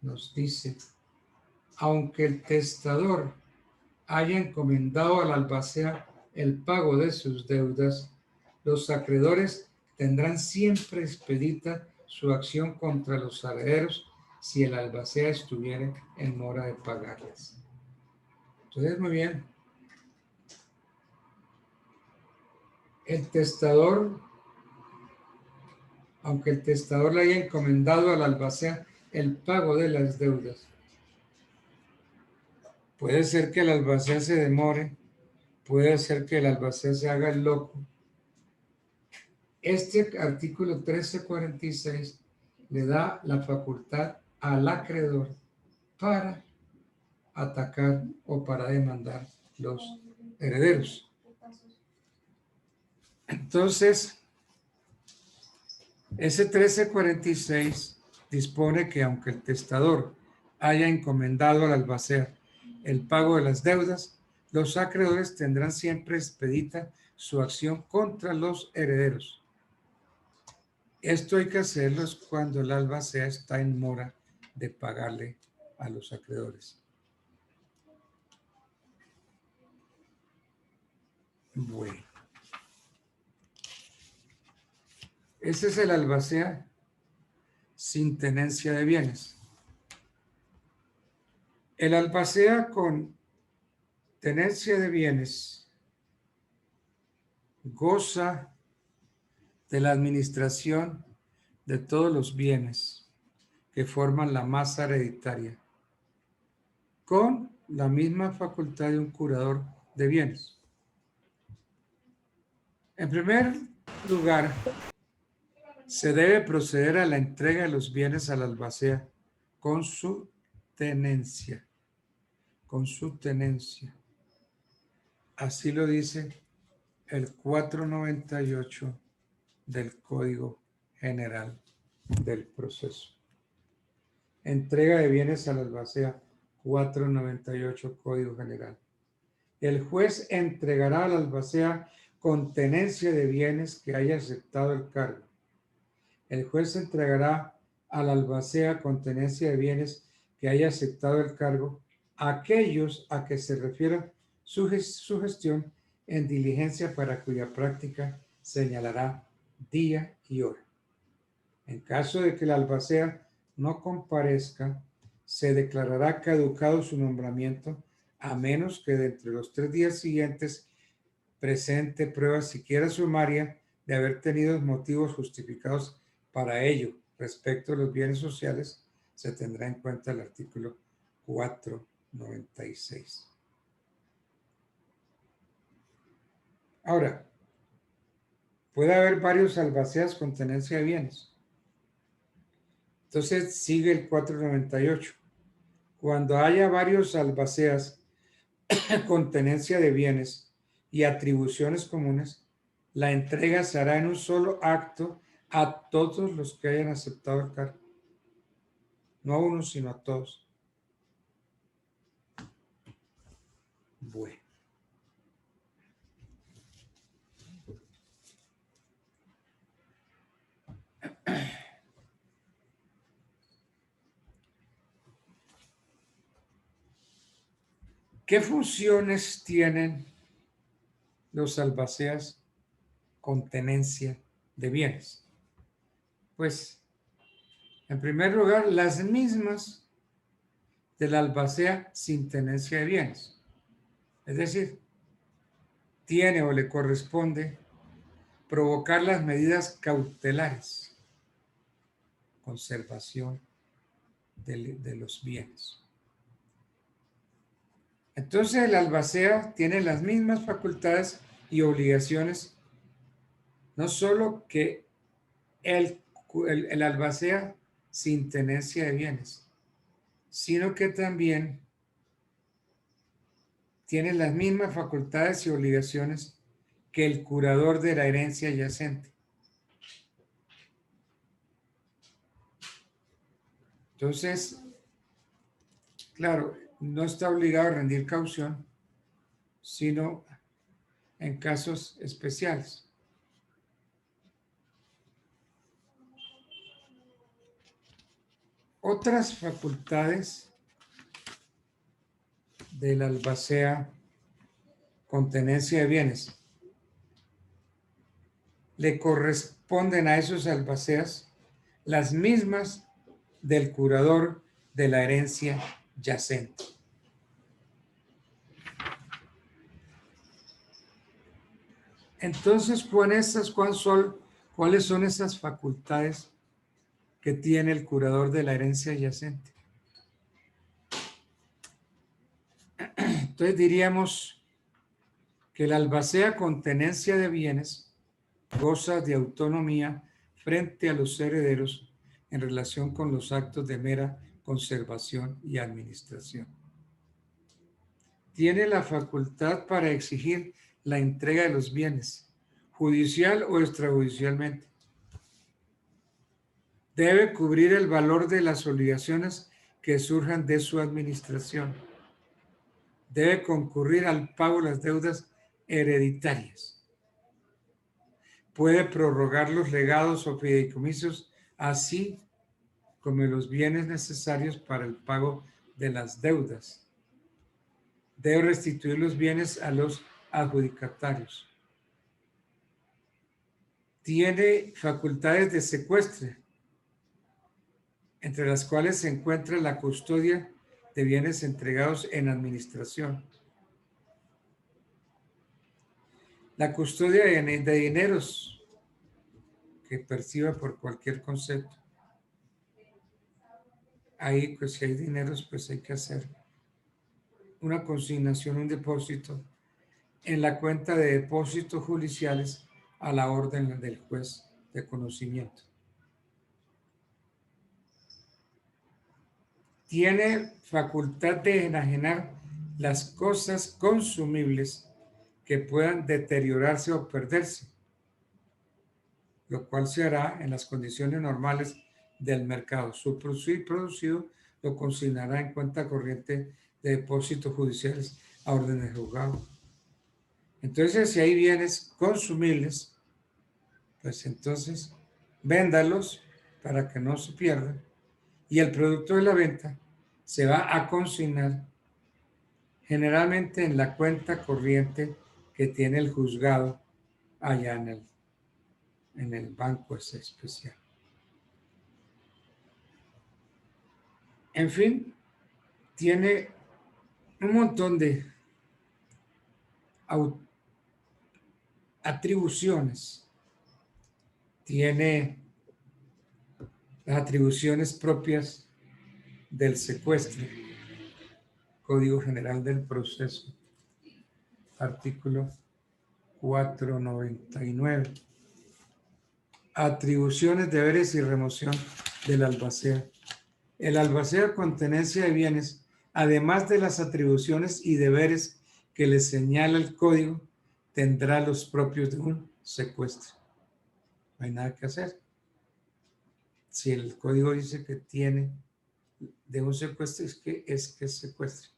nos dice, aunque el testador haya encomendado al albacea el pago de sus deudas, los acreedores tendrán siempre expedita su acción contra los herederos si el albacea estuviera en mora de pagarlas. Entonces, muy bien. El testador, aunque el testador le haya encomendado al albacea el pago de las deudas, puede ser que el albacea se demore, puede ser que el albacea se haga el loco Este artículo 1346 le da la facultad al acreedor para atacar o para demandar los herederos. Entonces, ese 1346 dispone que aunque el testador haya encomendado al albacea el pago de las deudas, los acreedores tendrán siempre expedita su acción contra los herederos. Esto hay que hacerlo cuando el albacea está en mora de pagarle a los acreedores. Bueno. Ese es el albacea sin tenencia de bienes. El albacea con tenencia de bienes goza de la administración de todos los bienes que forman la masa hereditaria, con la misma facultad de un curador de bienes. En primer lugar, se debe proceder a la entrega de los bienes al albacea con su tenencia. Con su tenencia. Así lo dice el 498 del Código General del Proceso. Entrega de bienes al albacea, 498 Código General. El juez entregará al albacea con tenencia de bienes que haya aceptado el cargo. El juez entregará al albacea con tenencia de bienes que haya aceptado el cargo aquellos a que se refiera su gestión en diligencia para cuya práctica señalará día y hora. En caso de que el albacea no comparezca, se declarará caducado su nombramiento a menos que de entre los 3 días siguientes presente pruebas siquiera sumaria de haber tenido motivos justificados para ello. Respecto a los bienes sociales, se tendrá en cuenta el artículo 496. Ahora, puede haber varios albaceas con tenencia de bienes. Entonces sigue el 498. Cuando haya varios albaceas con tenencia de bienes y atribuciones comunes, la entrega se hará en un solo acto a todos los que hayan aceptado el cargo. No a uno, sino a todos. Bueno. ¿Qué funciones tienen los albaceas con tenencia de bienes? Pues, en primer lugar, las mismas del albacea sin tenencia de bienes. Es decir, tiene o le corresponde provocar las medidas cautelares, conservación de los bienes. Entonces el albacea tiene las mismas facultades y obligaciones, no solo que el albacea sin tenencia de bienes, sino que también tiene las mismas facultades y obligaciones que el curador de la herencia yacente. Entonces, claro, no está obligado a rendir caución, sino en casos especiales. Otras facultades del albacea con tenencia de bienes le corresponden a esos albaceas las mismas del curador de la herencia yacente. Entonces, ¿cuáles son esas facultades que tiene el curador de la herencia yacente? Entonces diríamos que el albacea con tenencia de bienes goza de autonomía frente a los herederos en relación con los actos de mera conservación y administración. Tiene la facultad para exigir la entrega de los bienes, judicial o extrajudicialmente. Debe cubrir el valor de las obligaciones que surjan de su administración. Debe concurrir al pago de las deudas hereditarias. Puede prorrogar los legados o fideicomisos, así como los bienes necesarios para el pago de las deudas. Debe restituir los bienes a los adjudicatarios. Tiene facultades de secuestro, entre las cuales se encuentra la custodia de bienes entregados en administración, la custodia de dineros que perciba por cualquier concepto. Ahí, pues si hay dineros, pues hay que hacer una consignación, un depósito en la cuenta de depósitos judiciales a la orden del juez de conocimiento. Tiene facultad de enajenar las cosas consumibles que puedan deteriorarse o perderse, lo cual se hará en las condiciones normales del mercado. Su producido lo consignará en cuenta corriente de depósitos judiciales a orden de juzgado. Entonces, si hay bienes consumibles, pues entonces véndalos para que no se pierdan, y el producto de la venta se va a consignar generalmente en la cuenta corriente que tiene el juzgado allá en el banco ese especial. En fin, tiene un montón de atribuciones. Tiene las atribuciones propias del secuestro. Código General del Proceso, artículo 499. Atribuciones, deberes y remoción del albacea. El albacea con tenencia de bienes, además de las atribuciones y deberes que le señala el código, tendrá los propios de un secuestro. No hay nada que hacer. Si el código dice que tiene de un secuestro, es que es secuestro.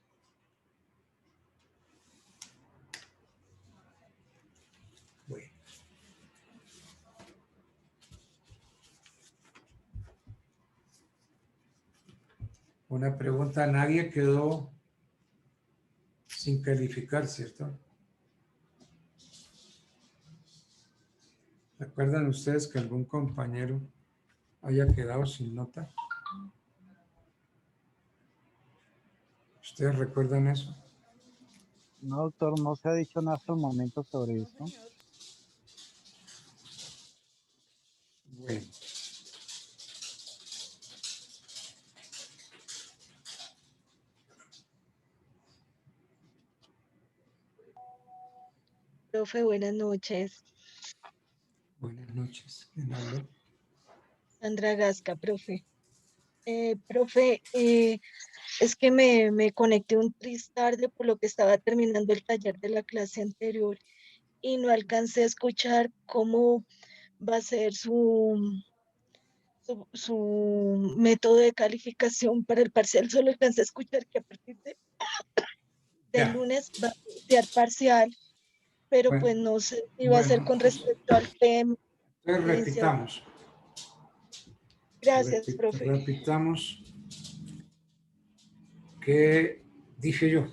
Bueno. Una pregunta, nadie quedó sin calificar, ¿cierto? ¿Recuerdan ustedes que algún compañero haya quedado sin nota? ¿Ustedes recuerdan eso? No, doctor, no se ha dicho nada hasta el momento sobre eso. Bueno. Profe, buenas noches. Buenas noches. ¿Quién habló? Sandra Gasca, profe. Profe, es que me conecté un tris tarde por lo que estaba terminando el taller de la clase anterior y no alcancé a escuchar cómo va a ser su método de calificación para el parcial. Solo alcancé a escuchar que a partir del lunes va a ser parcial, pero Bueno, pues no sé si va a ser con respecto al PEM. Entonces repitamos. Gracias, profe. Repitamos que dije yo.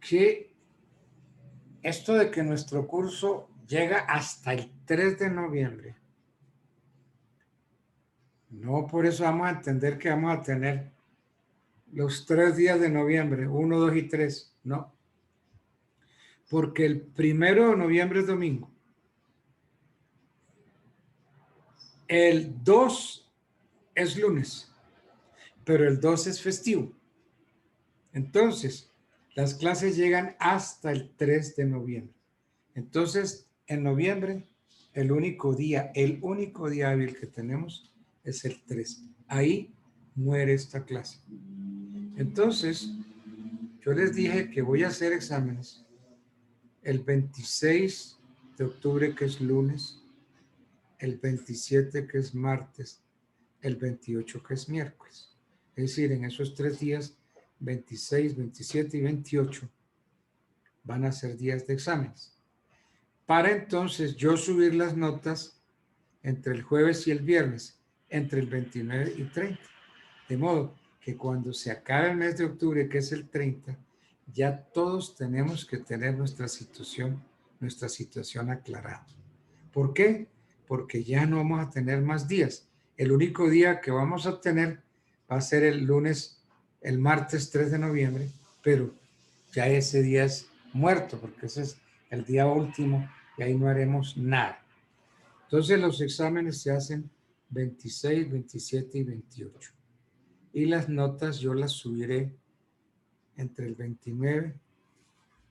Que esto de que nuestro curso llega hasta el 3 de noviembre, no por eso vamos a entender que vamos a tener los 3 días de noviembre, 1, 2 y 3, no. Porque el 1 de noviembre es domingo. El 2 es lunes, pero el 2 es festivo. Entonces, las clases llegan hasta el 3 de noviembre. Entonces, en noviembre, el único día hábil que tenemos es el 3. Ahí muere esta clase. Entonces, yo les dije que voy a hacer exámenes el 26 de octubre, que es lunes, el 27, que es martes, el 28, que es miércoles. Es decir, en esos 3 días, 26, 27 y 28, van a ser días de exámenes. Para entonces yo subir las notas entre el jueves y el viernes, entre el 29 y 30. De modo que cuando se acabe el mes de octubre, que es el 30, ya todos tenemos que tener nuestra situación aclarada. ¿Por qué? Porque ya no vamos a tener más días. El único día que vamos a tener va a ser el martes 3 de noviembre, pero ya ese día es muerto, porque ese es el día último y ahí no haremos nada. Entonces los exámenes se hacen 26, 27 y 28. Y las notas yo las subiré entre el 29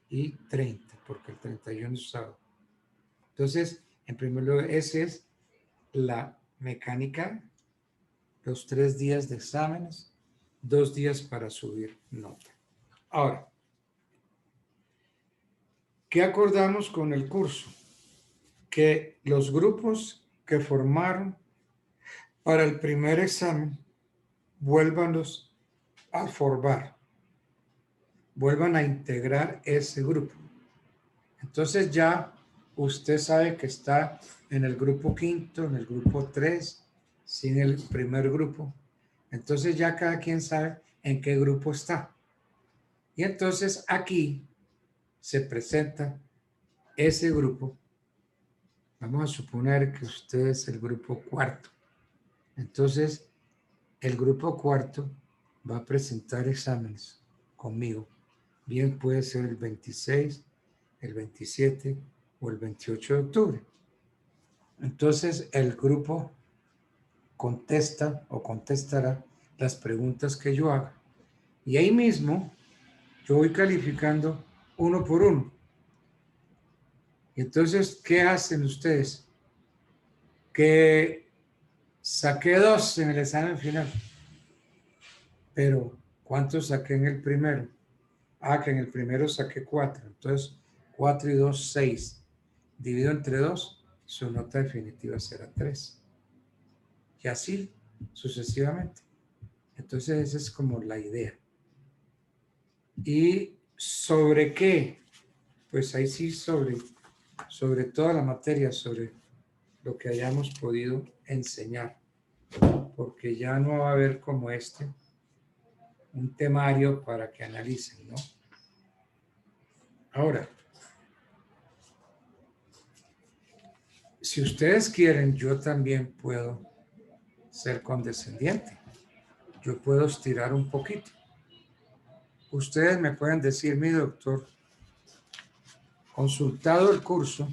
y 30, porque el 31 es sábado. Entonces, en primer lugar, esa es la mecánica, los 3 días de exámenes, 2 días para subir nota. Ahora, ¿qué acordamos con el curso? Que los grupos que formaron para el primer examen, vuélvanlos a formar, vuelvan a integrar ese grupo. Entonces ya usted sabe que está en el grupo 5, en el grupo 3, sin el primer grupo. Entonces ya cada quien sabe en qué grupo está. Y entonces aquí se presenta ese grupo. Vamos a suponer que usted es el grupo 4. Entonces, el grupo 4 va a presentar exámenes conmigo. Bien puede ser el 26, el 27 o el 28 de octubre. Entonces, el grupo contesta o contestará las preguntas que yo haga. Y ahí mismo, yo voy calificando uno por uno. Entonces, ¿qué hacen ustedes? Que saqué 2 en el examen final. Pero, ¿cuántos saqué en el primero? Ah, que en el primero saqué 4. Entonces, 4 y 2, 6. Dividido entre 2, su nota definitiva será 3. Y así, sucesivamente. Entonces, esa es como la idea. ¿Y sobre qué? Pues ahí sí, sobre toda la materia, sobre lo que hayamos podido enseñar. Porque ya no va a haber como un temario para que analicen, ¿no? Ahora, si ustedes quieren, yo también puedo ser condescendiente. Yo puedo estirar un poquito. Ustedes me pueden decir, mi doctor, consultado el curso,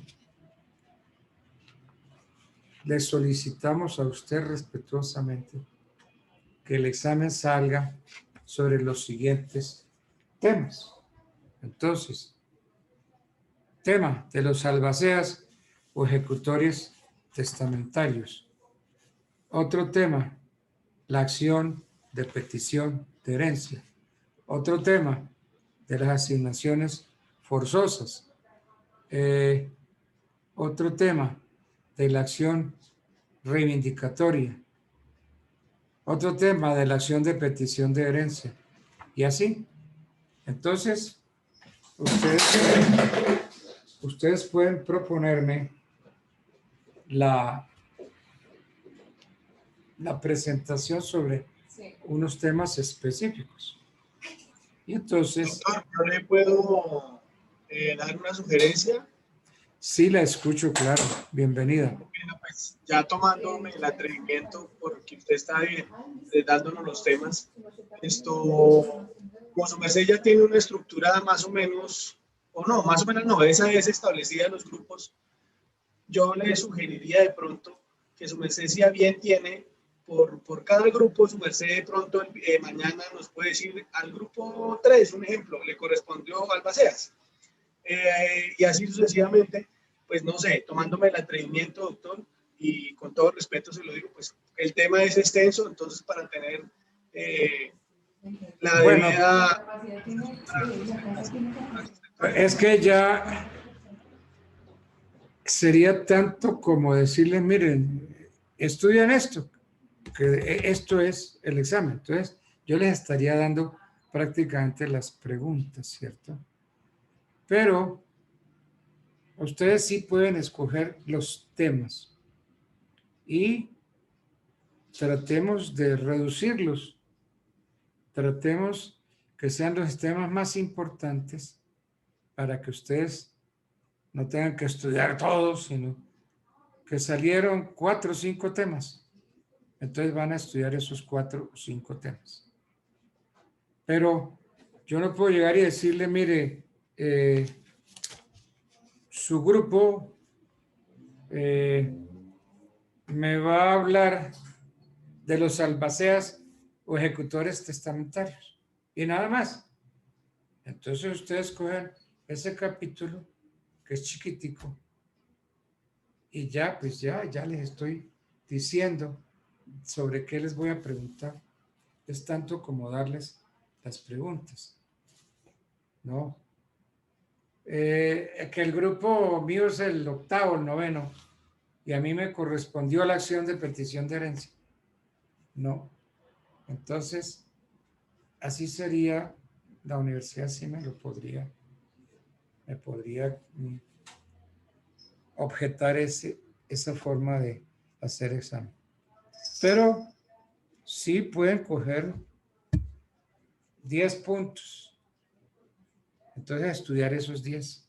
le solicitamos a usted respetuosamente que el examen salga sobre los siguientes temas. Entonces, tema de los albaceas o ejecutores testamentarios. Otro tema, la acción de petición de herencia. Otro tema, de las asignaciones forzosas. Otro tema, de la acción reivindicatoria. Otro tema, de la acción de petición de herencia. Y así. Entonces, ustedes pueden proponerme la presentación sobre unos temas específicos. Y entonces... Doctor, ¿yo le puedo dar una sugerencia? Sí, la escucho, claro. Bienvenida. Bueno, pues ya tomándome el atrevimiento, porque usted está dándonos los temas, como su merced ya tiene una estructura más o menos, o no, más o menos no, esa es establecida en los grupos, yo le sugeriría de pronto que su merced, si a bien tiene, por cada grupo, su merced de pronto mañana nos puede decir al grupo 3, un ejemplo, le correspondió albaceas. Y así sucesivamente, pues no sé, tomándome el atrevimiento, doctor, y con todo respeto se lo digo, pues el tema es extenso, entonces para tener la Bueno, debida... es que ya sería tanto como decirles, miren, estudian esto, que esto es el examen. Entonces, yo les estaría dando prácticamente las preguntas, ¿cierto? Pero ustedes sí pueden escoger los temas y tratemos de reducirlos. Tratemos que sean los temas más importantes para que ustedes no tengan que estudiar todos, sino que salieron 4 o 5 temas. Entonces van a estudiar esos 4 o 5 temas. Pero yo no puedo llegar y decirle, mire, su grupo me va a hablar de los albaceas o ejecutores testamentarios y nada más. Entonces ustedes cogen ese capítulo que es chiquitico y ya, pues ya les estoy diciendo sobre qué les voy a preguntar. Es tanto como darles las preguntas, ¿no? Que el grupo mío es el 8º, el 9º, y a mí me correspondió la acción de petición de herencia. No. Entonces, así sería, la universidad sí me podría objetar esa forma de hacer examen. Pero sí pueden coger 10 puntos. Entonces, estudiar esos 10.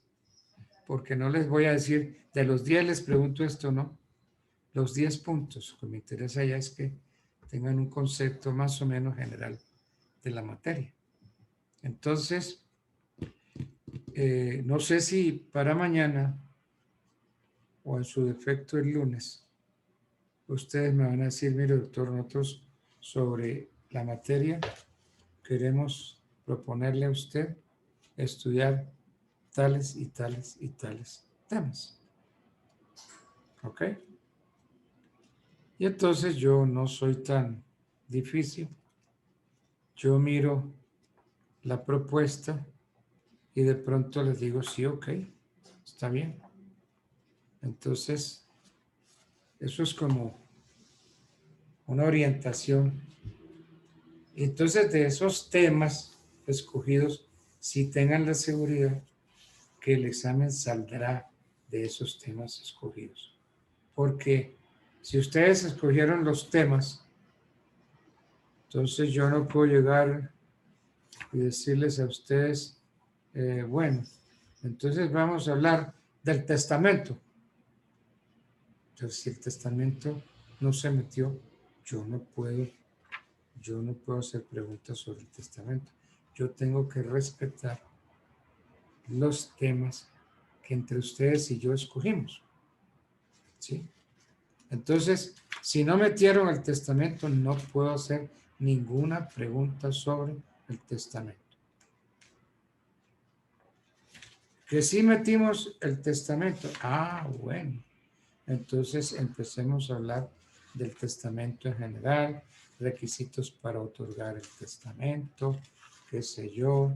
Porque no les voy a decir, de los 10 les pregunto esto, ¿no? Los 10 puntos. Lo que me interesa ya es que tengan un concepto más o menos general de la materia. Entonces, no sé si para mañana o en su defecto el lunes, ustedes me van a decir, mire doctor, nosotros sobre la materia queremos proponerle a usted estudiar tales y tales y tales temas. ¿Ok? Y entonces yo no soy tan difícil. Yo miro la propuesta y de pronto les digo, sí, ok, está bien. Entonces, eso es como una orientación. Entonces, de esos temas escogidos, sí tengan la seguridad que el examen saldrá de esos temas escogidos. Porque si ustedes escogieron los temas, entonces yo no puedo llegar y decirles a ustedes, bueno, entonces vamos a hablar del testamento. Entonces, si el testamento no se metió, yo no puedo hacer preguntas sobre el testamento. Yo tengo que respetar los temas que entre ustedes y yo escogimos. ¿Sí? Entonces, si no metieron el testamento, no puedo hacer ninguna pregunta sobre el testamento. Que sí metimos el testamento. Ah, bueno. Entonces empecemos a hablar del testamento en general, requisitos para otorgar el testamento, qué sé yo,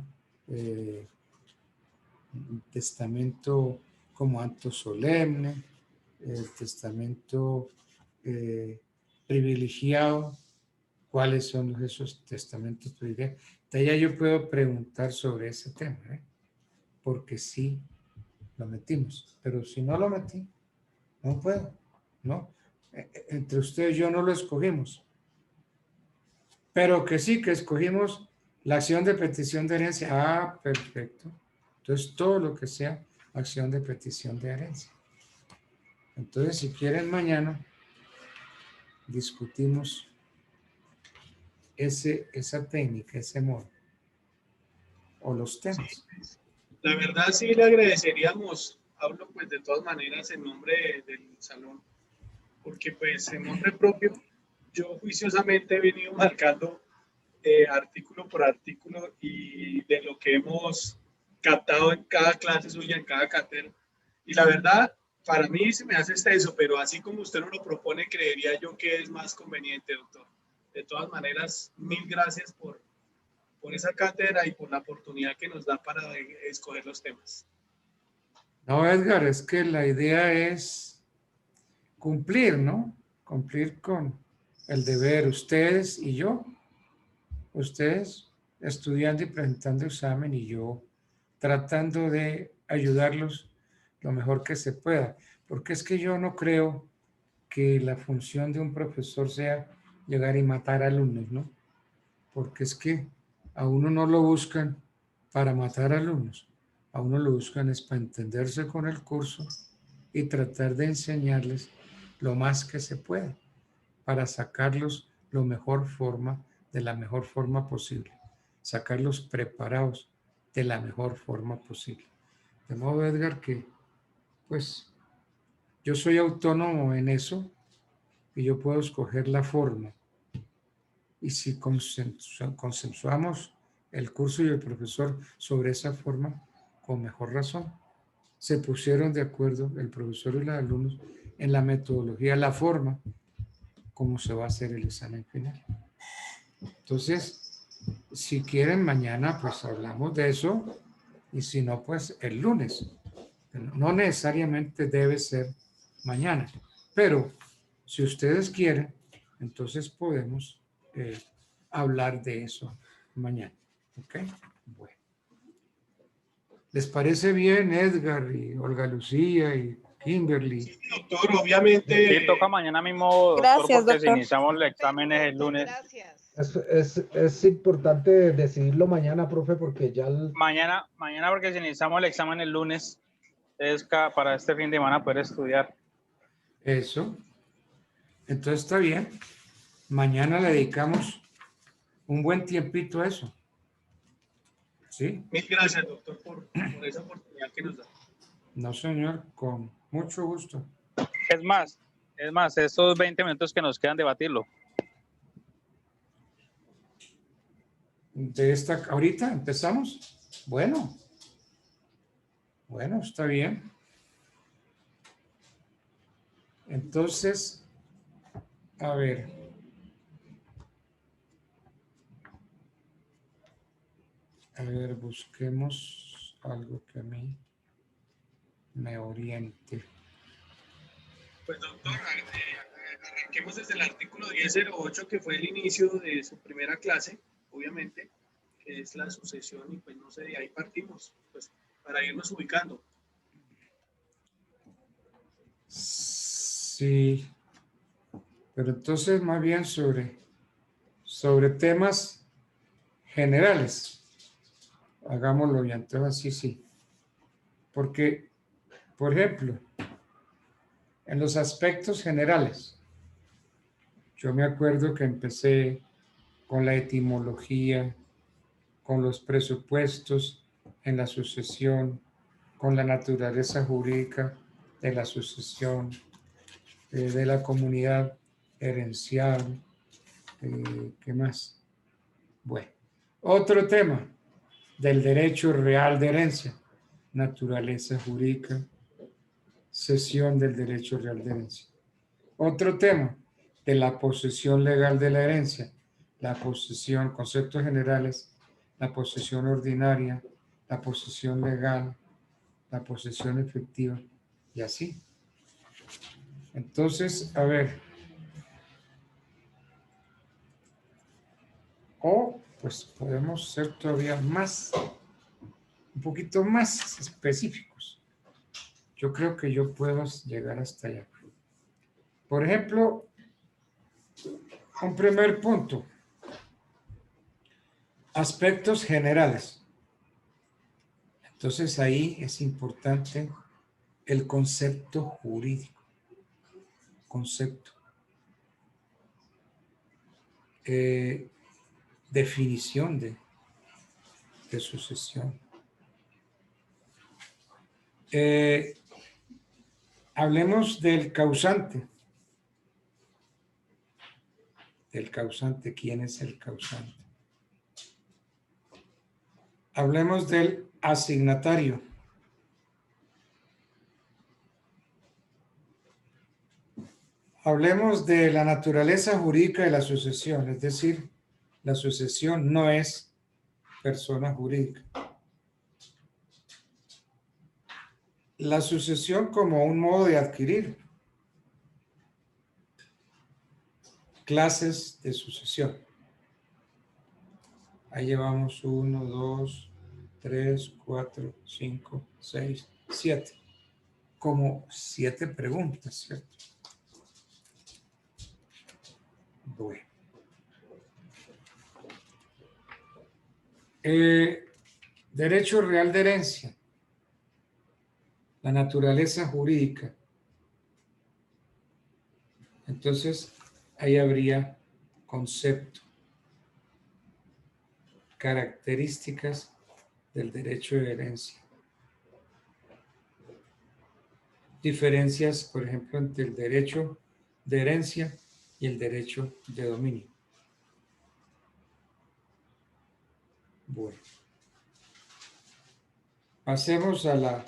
testamento como acto solemne, el testamento privilegiado, cuáles son esos testamentos privilegiados. De ya yo puedo preguntar sobre ese tema, porque sí lo metimos, pero si no lo metí, no puedo, ¿no? Entre ustedes y yo no lo escogimos, pero que sí que escogimos la acción de petición de herencia. Ah, perfecto. Entonces, todo lo que sea acción de petición de herencia. Entonces, si quieren mañana, discutimos esa técnica, ese modo, o los temas. La verdad sí le agradeceríamos, hablo pues de todas maneras en nombre del salón, porque pues en nombre propio yo juiciosamente he venido marcando artículo por artículo y de lo que hemos captado en cada clase suya, en cada cátedra. Y la verdad, Para mí se me hace extenso, pero así como usted nos lo propone, creería yo que es más conveniente, doctor. De todas maneras, mil gracias por esa cátedra y por la oportunidad que nos da para escoger los temas. No, Edgar, es que la idea es cumplir, ¿no? Cumplir con el deber, ustedes y yo. Ustedes estudiando y presentando examen y yo tratando de ayudarlos lo mejor que se pueda. Porque es que yo no creo que la función de un profesor sea llegar y matar alumnos, ¿no? Porque es que a uno no lo buscan para matar alumnos, a uno lo buscan es para entenderse con el curso y tratar de enseñarles lo más que se pueda para sacarlos de la mejor forma posible, sacarlos preparados de la mejor forma posible. De modo, Edgar, que pues yo soy autónomo en eso y yo puedo escoger la forma. Y si consensuamos el curso y el profesor sobre esa forma, con mejor razón, se pusieron de acuerdo el profesor y los alumnos en la metodología, la forma, cómo se va a hacer el examen final. Entonces, si quieren mañana, pues hablamos de eso, y si no, pues el lunes. No necesariamente debe ser mañana, pero si ustedes quieren, entonces podemos hablar de eso mañana. ¿Ok? Bueno. ¿Les parece bien, Edgar y Olga Lucía y Kimberly? Sí, doctor, obviamente. Sí, toca mañana mismo, doctor, Gracias, porque si doctor. iniciamos los exámenes el lunes. Gracias. Es importante decidirlo mañana, profe, porque ya... Mañana, porque si iniciamos el examen el lunes, es para este fin de semana poder estudiar. Eso. Entonces está bien. Mañana le dedicamos un buen tiempito a eso. ¿Sí? Mil gracias, doctor, por esa oportunidad que nos da. No, señor, con mucho gusto. Es más, esos 20 minutos que nos quedan debatirlo. ¿Ahorita empezamos? Bueno, está bien. Entonces, a ver. Busquemos algo que a mí me oriente. Pues doctor, arranquemos desde el artículo 1008, que fue el inicio de su primera clase, obviamente, que es la sucesión, y pues no sé, de ahí partimos, pues para irnos ubicando. Sí, pero entonces más bien sobre temas generales. Hagámoslo ya, entonces así sí. Porque, por ejemplo, en los aspectos generales, yo me acuerdo que empecé con la etimología, con los presupuestos en la sucesión, con la naturaleza jurídica de la sucesión, de la comunidad herencial, ¿qué más? Bueno, otro tema del derecho real de herencia, naturaleza jurídica, cesión del derecho real de herencia. Otro tema de la posesión legal de la herencia, la posesión, conceptos generales, la posesión ordinaria, la posesión legal, la posesión efectiva y así. Entonces, a ver, pues podemos ser todavía un poquito más específicos. Yo creo que yo puedo llegar hasta allá. Por ejemplo, un primer punto. Aspectos generales. Entonces ahí es importante el concepto jurídico. Concepto. Definición de sucesión. Hablemos del causante. Del causante. ¿Quién es el causante? Hablemos del asignatario. Hablemos de la naturaleza jurídica de la sucesión, es decir, la sucesión no es persona jurídica. La sucesión como un modo de adquirir. Clases de sucesión. Ahí llevamos 1, 2, 3, 4, 5, 6, 7. Como 7 preguntas, ¿cierto? Bueno. Derecho real de herencia. La naturaleza jurídica. Entonces, ahí habría concepto, características del derecho de herencia. Diferencias, por ejemplo, entre el derecho de herencia y el derecho de dominio. Bueno. Pasemos a la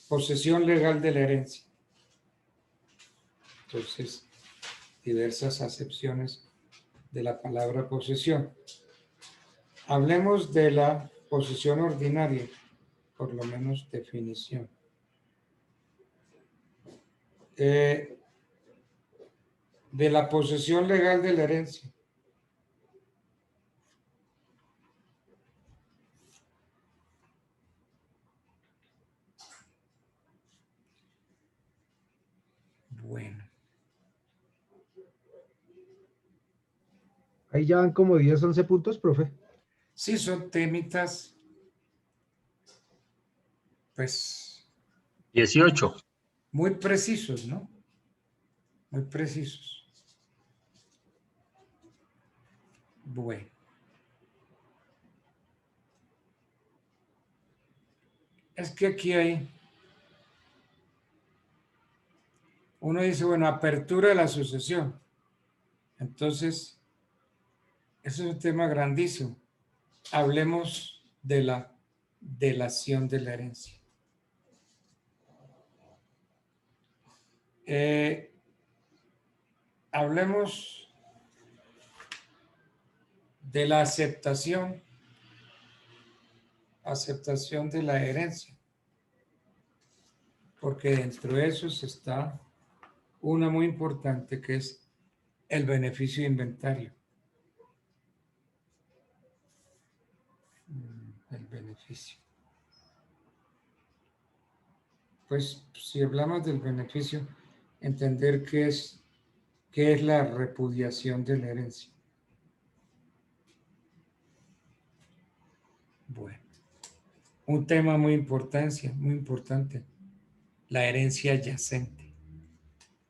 posesión legal de la herencia. Entonces, diversas acepciones de la palabra posesión. Hablemos de la posesión ordinaria, por lo menos definición. De la posesión legal de la herencia. Bueno. Ahí ya van como 10, 11 puntos, profe. Sí, son temitas, pues... 18. Muy precisos, ¿no? Muy precisos. Bueno. Es que aquí hay... Uno dice, bueno, apertura de la sucesión. Entonces, eso es un tema grandísimo. Hablemos de la delación de la herencia. Hablemos de la aceptación de la herencia, porque dentro de eso está una muy importante que es el beneficio de inventario. El beneficio. Pues si hablamos del beneficio, entender qué es la repudiación de la herencia. Bueno, un tema muy importante, la herencia yacente.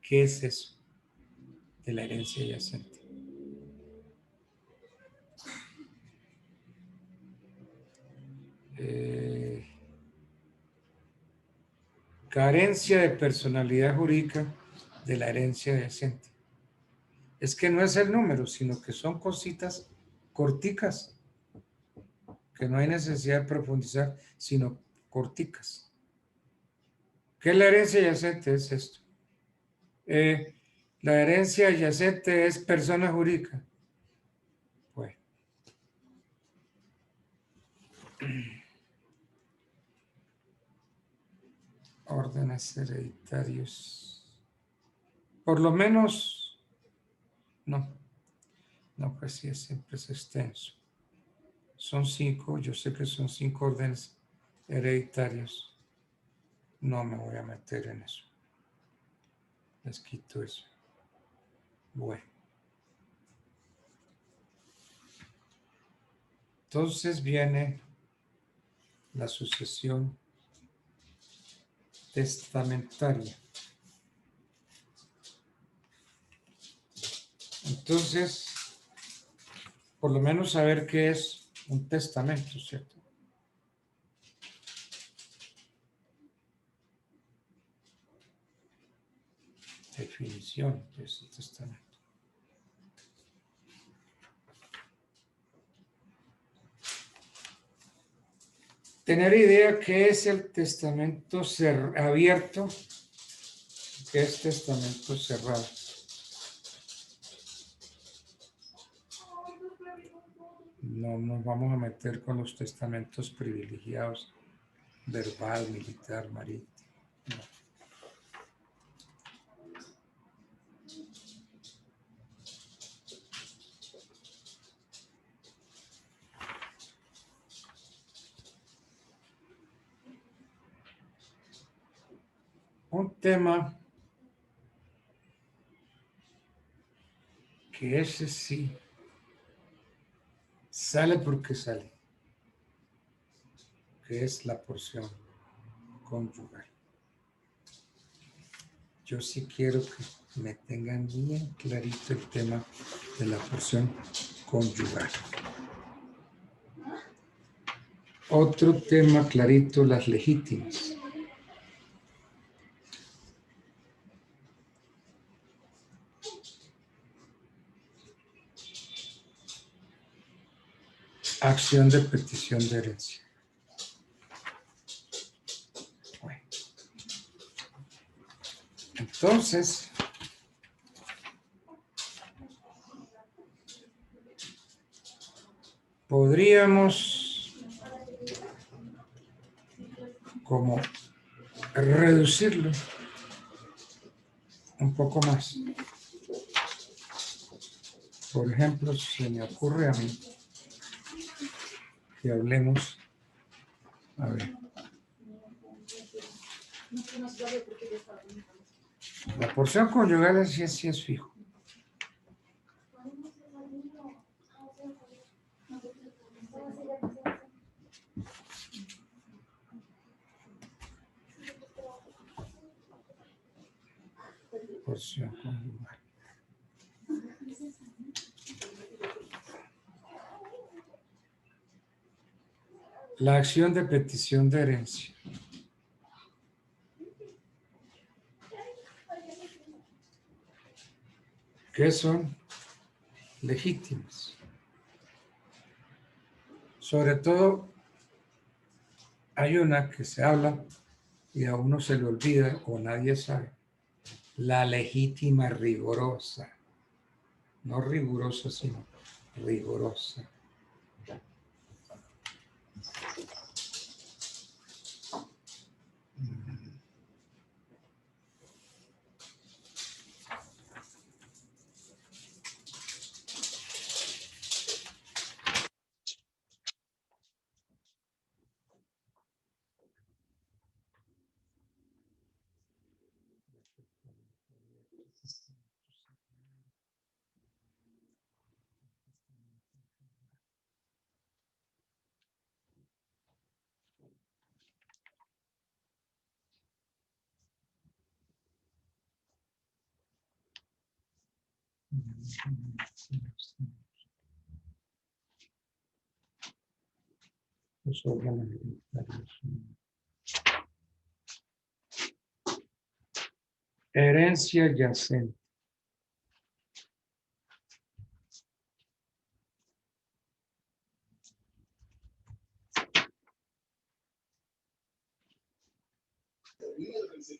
¿Qué es eso de la herencia yacente? Carencia de personalidad jurídica de la herencia yacente. Es que no es el número, sino que son cositas corticas, que no hay necesidad de profundizar, sino corticas. ¿Qué es la herencia yacente? Es esto. La herencia yacente es persona jurídica. Bueno. Órdenes hereditarios. Por lo menos, no, pues sí, siempre es extenso. Son 5, yo sé que son 5 órdenes hereditarios. No me voy a meter en eso. Les quito eso. Bueno. Entonces viene la sucesión testamentaria. Entonces, por lo menos saber qué es un testamento, ¿cierto? Definición de ese testamento. Tener idea qué es el testamento abierto, qué es testamento cerrado. No nos vamos a meter con los testamentos privilegiados, verbal, militar, marítimo. No. Un tema que ese sí sale porque sale, que es la porción conyugal. Yo sí quiero que me tengan bien clarito el tema de la porción conyugal. Otro tema clarito, las legítimas. Acción de petición de herencia. Bueno. Entonces, podríamos como reducirlo un poco más. Por ejemplo, se me ocurre a mí que hablemos, a ver, la porción conyugal sí es fijo. Porción conyugal. La acción de petición de herencia. Que son legítimas. Sobre todo, hay una que se habla y a uno se le olvida o nadie sabe. La legítima rigorosa. No rigurosa, sino rigorosa. Herencia yacente.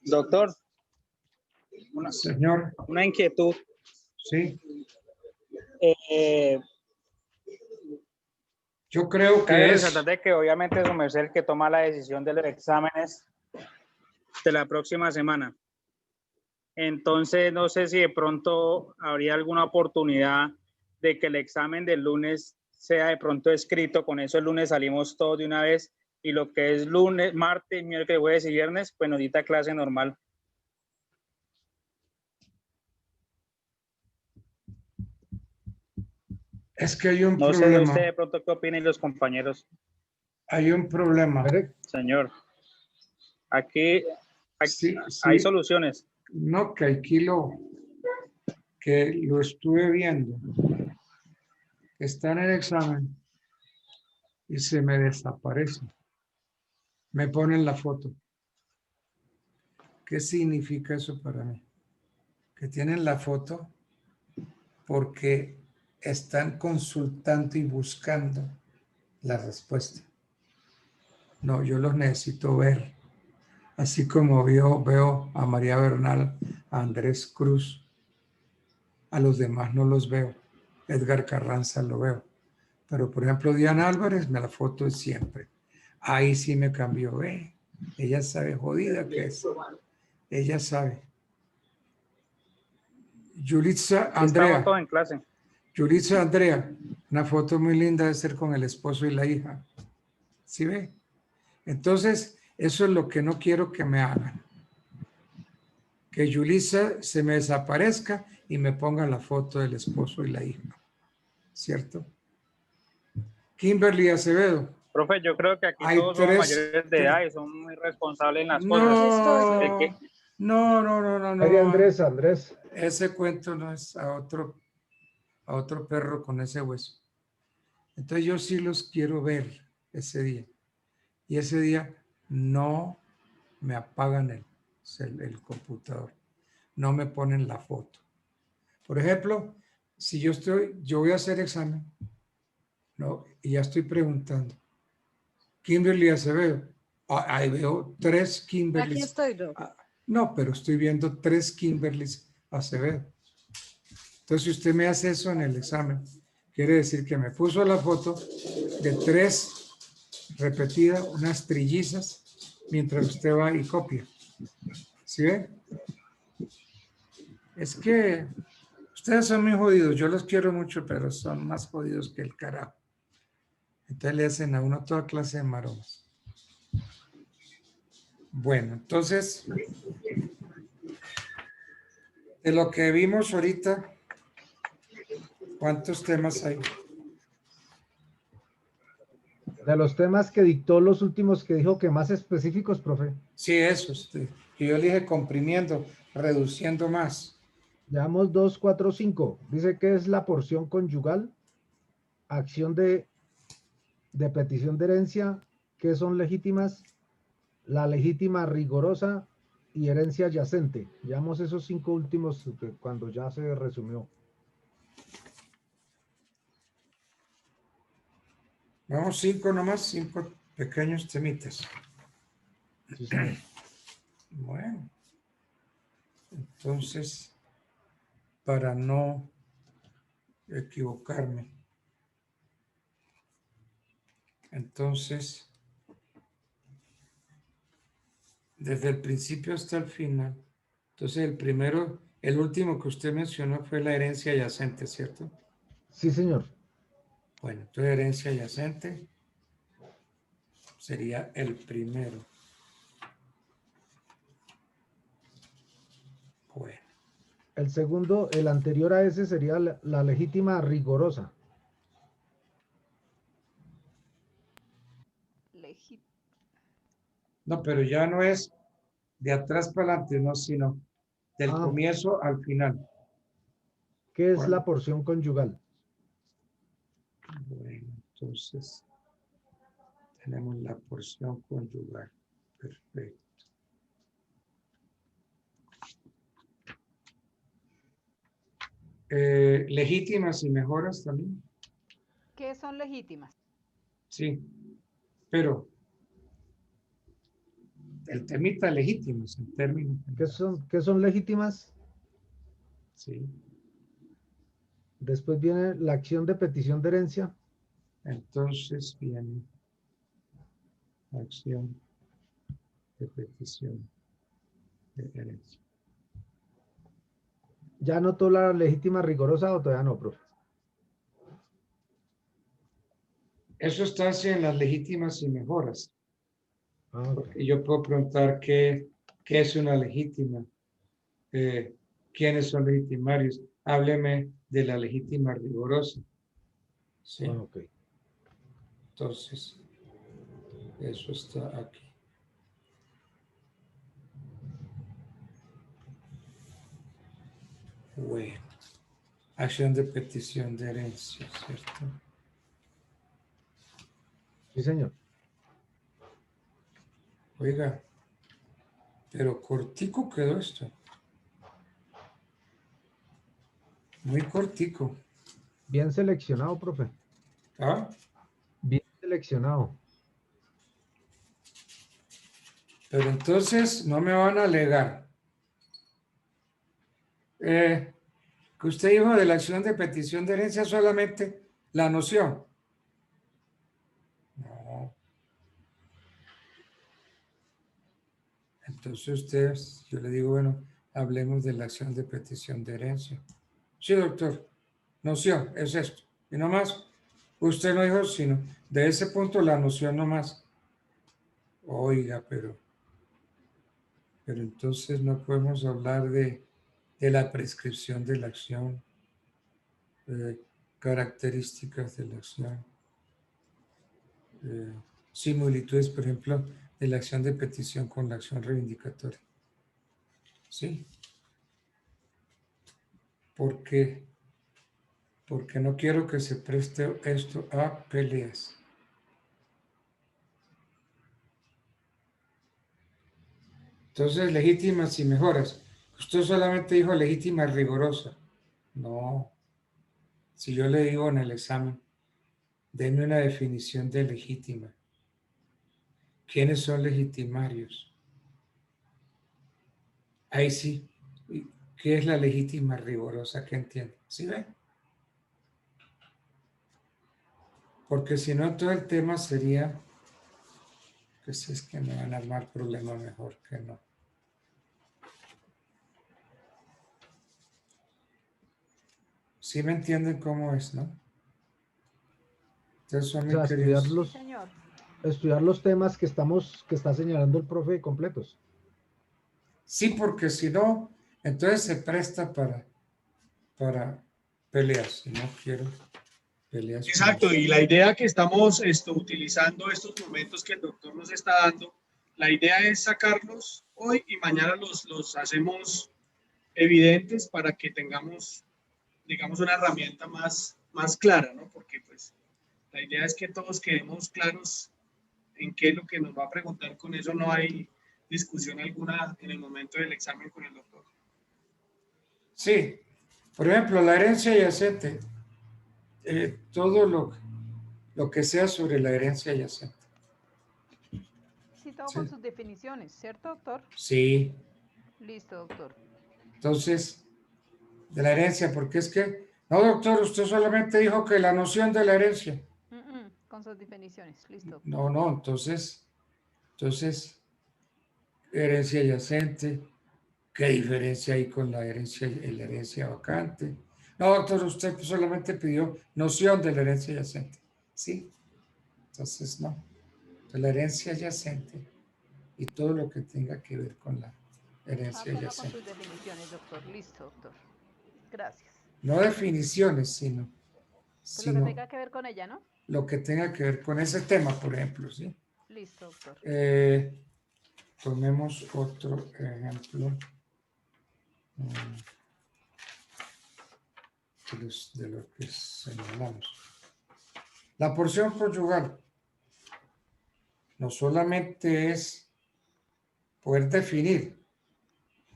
Doctor, Señor. una inquietud. Sí. Yo creo que Cabe es... resaltar de que obviamente es su merced el que toma la decisión de los exámenes de la próxima semana. Entonces, no sé si de pronto habría alguna oportunidad de que el examen del lunes sea de pronto escrito. Con eso el lunes salimos todos de una vez y lo que es lunes, martes, miércoles, jueves y viernes, pues nos dicta clase normal. Es que hay un no problema. No sé usted de pronto qué opinan los compañeros. Hay un problema. Señor, aquí sí, hay soluciones. No, que aquí que lo estuve viendo. Está en el examen y se me desaparece. Me ponen la foto. ¿Qué significa eso para mí? Que tienen la foto porque están consultando y buscando la respuesta. No, yo los necesito ver. Así como veo a María Bernal, a Andrés Cruz, a los demás no los veo. Edgar Carranza lo veo. Pero, por ejemplo, Diana Álvarez, me la foto es siempre. Ahí sí me cambió, ella sabe jodida que es. Ella sabe. Yulitza Aquí estamos Andrea. todos en clase. Yulitza Andrea, una foto muy linda de ser con el esposo y la hija. ¿Sí ve? Entonces, eso es lo que no quiero que me hagan. Que Yulitza se me desaparezca y me ponga la foto del esposo y la hija. ¿Cierto? Kimberly Acevedo. Profe, yo creo que aquí Hay todos somos tres- mayores de edad y son muy responsables en las No, cosas. El que- no. María Andrés. Ese cuento no es a otro perro con ese hueso. Entonces yo sí los quiero ver ese día. Y ese día no me apagan el computador. No me ponen la foto. Por ejemplo, si yo voy a hacer examen, ¿no? Y ya estoy preguntando. Kimberly Acevedo. Ahí veo 3 Kimberly. Aquí estoy, Doc. No, pero estoy viendo 3 Kimberly Acevedo. Entonces, si usted me hace eso en el examen, quiere decir que me puso la foto de 3 repetidas, unas trillizas, mientras usted va y copia. ¿Sí ve? Es que ustedes son muy jodidos. Yo los quiero mucho, pero son más jodidos que el carajo. Entonces le hacen a uno toda clase de maromas. Bueno, entonces, de lo que vimos ahorita, ¿cuántos temas hay? De los temas que dictó los últimos que dijo que más específicos, profe. Sí, eso. Que yo le dije comprimiendo, reduciendo más. Llevamos 2, 4, 5. Dice que es la porción conyugal, acción de petición de herencia, que son legítimas, la legítima rigorosa y herencia adyacente. Llevamos esos 5 últimos cuando ya se resumió. Vamos 5 nomás, 5 pequeños temitas. Sí, señor. Bueno, entonces, para no equivocarme, entonces, desde el principio hasta el final, entonces el último que usted mencionó fue la herencia adyacente, ¿cierto? Sí, señor. Bueno, entonces herencia adyacente sería el primero. Bueno. El segundo, el anterior a ese sería la legítima rigorosa. No, pero ya no es de atrás para adelante, no, sino del comienzo al final. ¿Qué es la porción conyugal? Bueno, entonces tenemos la porción conyugal. Perfecto. Legítimas y mejoras también. ¿Qué son legítimas? Sí, pero el temita legítimos en términos. ¿Qué son legítimas? Sí. Después viene la acción de petición de herencia. Entonces viene la acción de petición de herencia. ¿Ya anotó la legítima rigorosa o todavía no, profe? Eso está así en las legítimas y mejoras. Okay. Porque yo puedo preguntar qué es una legítima, quiénes son legitimarios. Hábleme de la legítima rigorosa. ¿Sí? Okay. Entonces, eso está aquí. Bueno, acción de petición de herencia, ¿cierto? Sí, señor. Oiga, pero cortico quedó esto. Muy cortico. Bien seleccionado, profe. ¿Ah? Bien seleccionado. Pero entonces no me van a alegar. Que usted dijo de la acción de petición de herencia solamente la noción. Entonces ustedes, yo le digo, bueno, hablemos de la acción de petición de herencia. Sí, doctor, noción, es esto. Y no más, usted no dijo, sino de ese punto la noción no más. Oiga, pero entonces no podemos hablar de la prescripción de la acción, características de la acción, similitudes, por ejemplo, de la acción de petición con la acción reivindicatoria. ¿Sí? ¿Por qué? Porque no quiero que se preste esto a peleas. Entonces, legítimas y mejoras. Usted solamente dijo legítima rigurosa. No. Si yo le digo en el examen, denme una definición de legítima. ¿Quiénes son legitimarios? Ahí sí. ¿Qué es la legítima rigurosa? ¿Qué entiende? ¿Sí ve? Porque si no, todo el tema sería, pues es que me van a armar problemas mejor que no. ¿Sí me entienden cómo es, no? Entonces son muy queridos. Estudiar los temas que está señalando el profe completos. Sí, porque si no, entonces se presta para peleas. Y no quiero peleas. Exacto, y la idea que estamos utilizando estos momentos que el doctor nos está dando, la idea es sacarlos hoy y mañana los hacemos evidentes para que tengamos, digamos, una herramienta más clara, ¿no? Porque pues la idea es que todos quedemos claros en qué es lo que nos va a preguntar. Con eso no hay discusión alguna en el momento del examen con el doctor. Sí, por ejemplo, la herencia yacente, todo lo que sea sobre la herencia yacente. Sí, todo con sus definiciones, ¿cierto, doctor? Sí. Listo, doctor. Entonces, de la herencia, porque es que, no, doctor, usted solamente dijo que la noción de la herencia. Con sus definiciones, listo. No, entonces, herencia yacente, ¿qué diferencia hay con la herencia vacante? No, doctor, usted solamente pidió noción de la herencia yacente. Sí, entonces no. De la herencia yacente y todo lo que tenga que ver con la herencia yacente. Con sus definiciones, doctor. Listo, doctor. Gracias. No definiciones, sino Pues lo que tenga que ver con ella, ¿no? Lo que tenga que ver con ese tema, por ejemplo, ¿sí? Listo, doctor. Tomemos otro ejemplo de lo que señalamos. La porción conyugal no solamente es poder definir,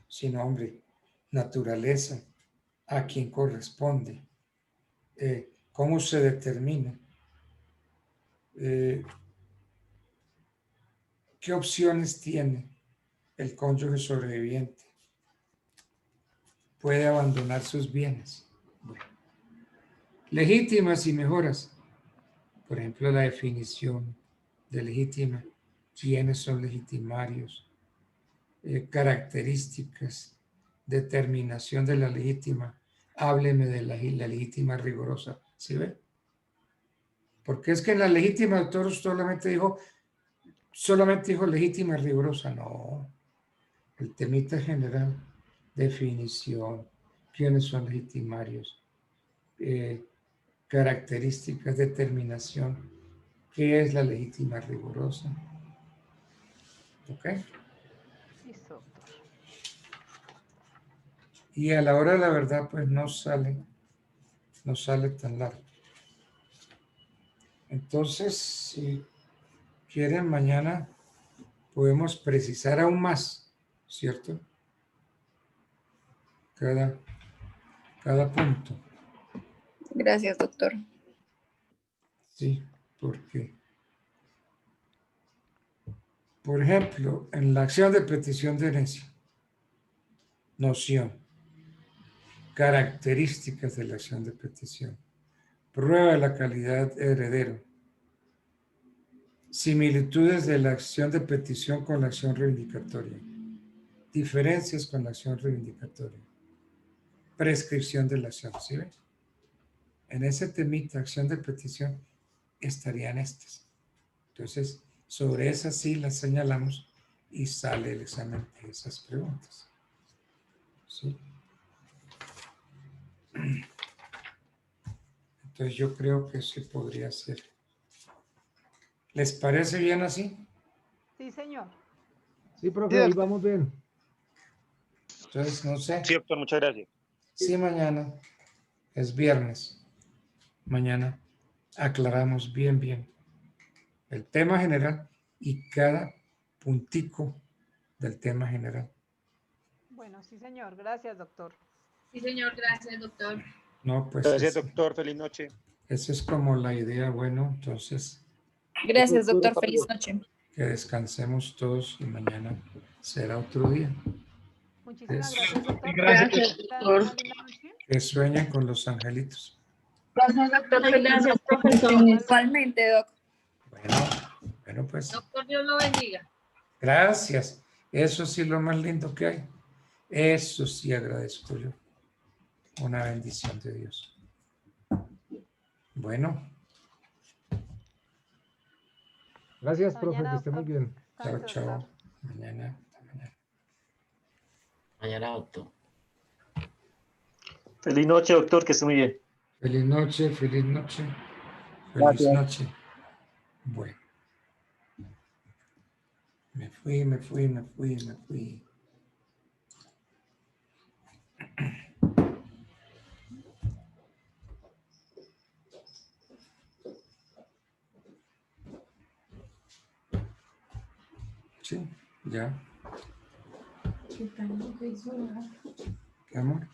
sino, hombre, naturaleza, a quién corresponde, cómo se determina, qué opciones tiene el cónyuge sobreviviente, puede abandonar sus bienes. Bueno. Legítimas y mejoras, por ejemplo, la definición de legítima, quiénes son legitimarios, características, determinación de la legítima, hábleme de la legítima rigurosa, ¿sí ve? Porque es que en la legítima, doctor, solamente dijo legítima rigurosa, no. El temita general, definición, quiénes son legitimarios, características, determinación, qué es la legítima rigurosa. ¿Ok? Listo, doctor. Y a la hora de la verdad, pues no sale tan largo. Entonces, si quieren, mañana podemos precisar aún más, ¿cierto? Cada punto. Gracias, doctor. Sí, porque, por ejemplo, en la acción de petición de herencia, noción, características de la acción de petición, prueba de la calidad heredero, similitudes de la acción de petición con la acción reivindicatoria. diferencias con la acción reivindicatoria. Prescripción de la acción, ¿sí ven? En ese temita, acción de petición, estarían estas. Entonces, sobre esas sí las señalamos y sale el examen de esas preguntas. ¿Sí? Entonces, yo creo que sí podría ser. ¿Les parece bien así? Sí, señor. Sí, profe, ahí vamos bien. Entonces, no sé. Sí, doctor, muchas gracias. Sí, mañana es viernes. Mañana aclaramos bien el tema general y cada puntico del tema general. Bueno, sí, señor. Gracias, doctor. Sí, señor, gracias, doctor. No, pues Gracias, doctor. Feliz noche. esa es como la idea. Bueno, entonces Gracias, doctor. Feliz noche. que descansemos todos y mañana será otro día. Muchísimas Eso. gracias, doctor. Gracias, Una linda noche. Que sueñen con los angelitos. Gracias, doctor. Gracias, profesor. Igualmente, doc. Bueno, pues Doctor, Dios lo bendiga. gracias. Eso sí lo más lindo que hay. Eso sí agradezco yo. Una bendición de Dios. Bueno, Gracias, Hasta profe, mañana, que esté muy doctor. bien. chao, Descanse, chao. doctor. Mañana, hasta mañana. Mañana, doctor. Feliz noche, doctor, que esté muy bien. Feliz noche, feliz noche. Feliz Gracias. noche. Bueno. Me fui. Sí, ya. ¿Qué tal lo que hizo? ¿Qué amor?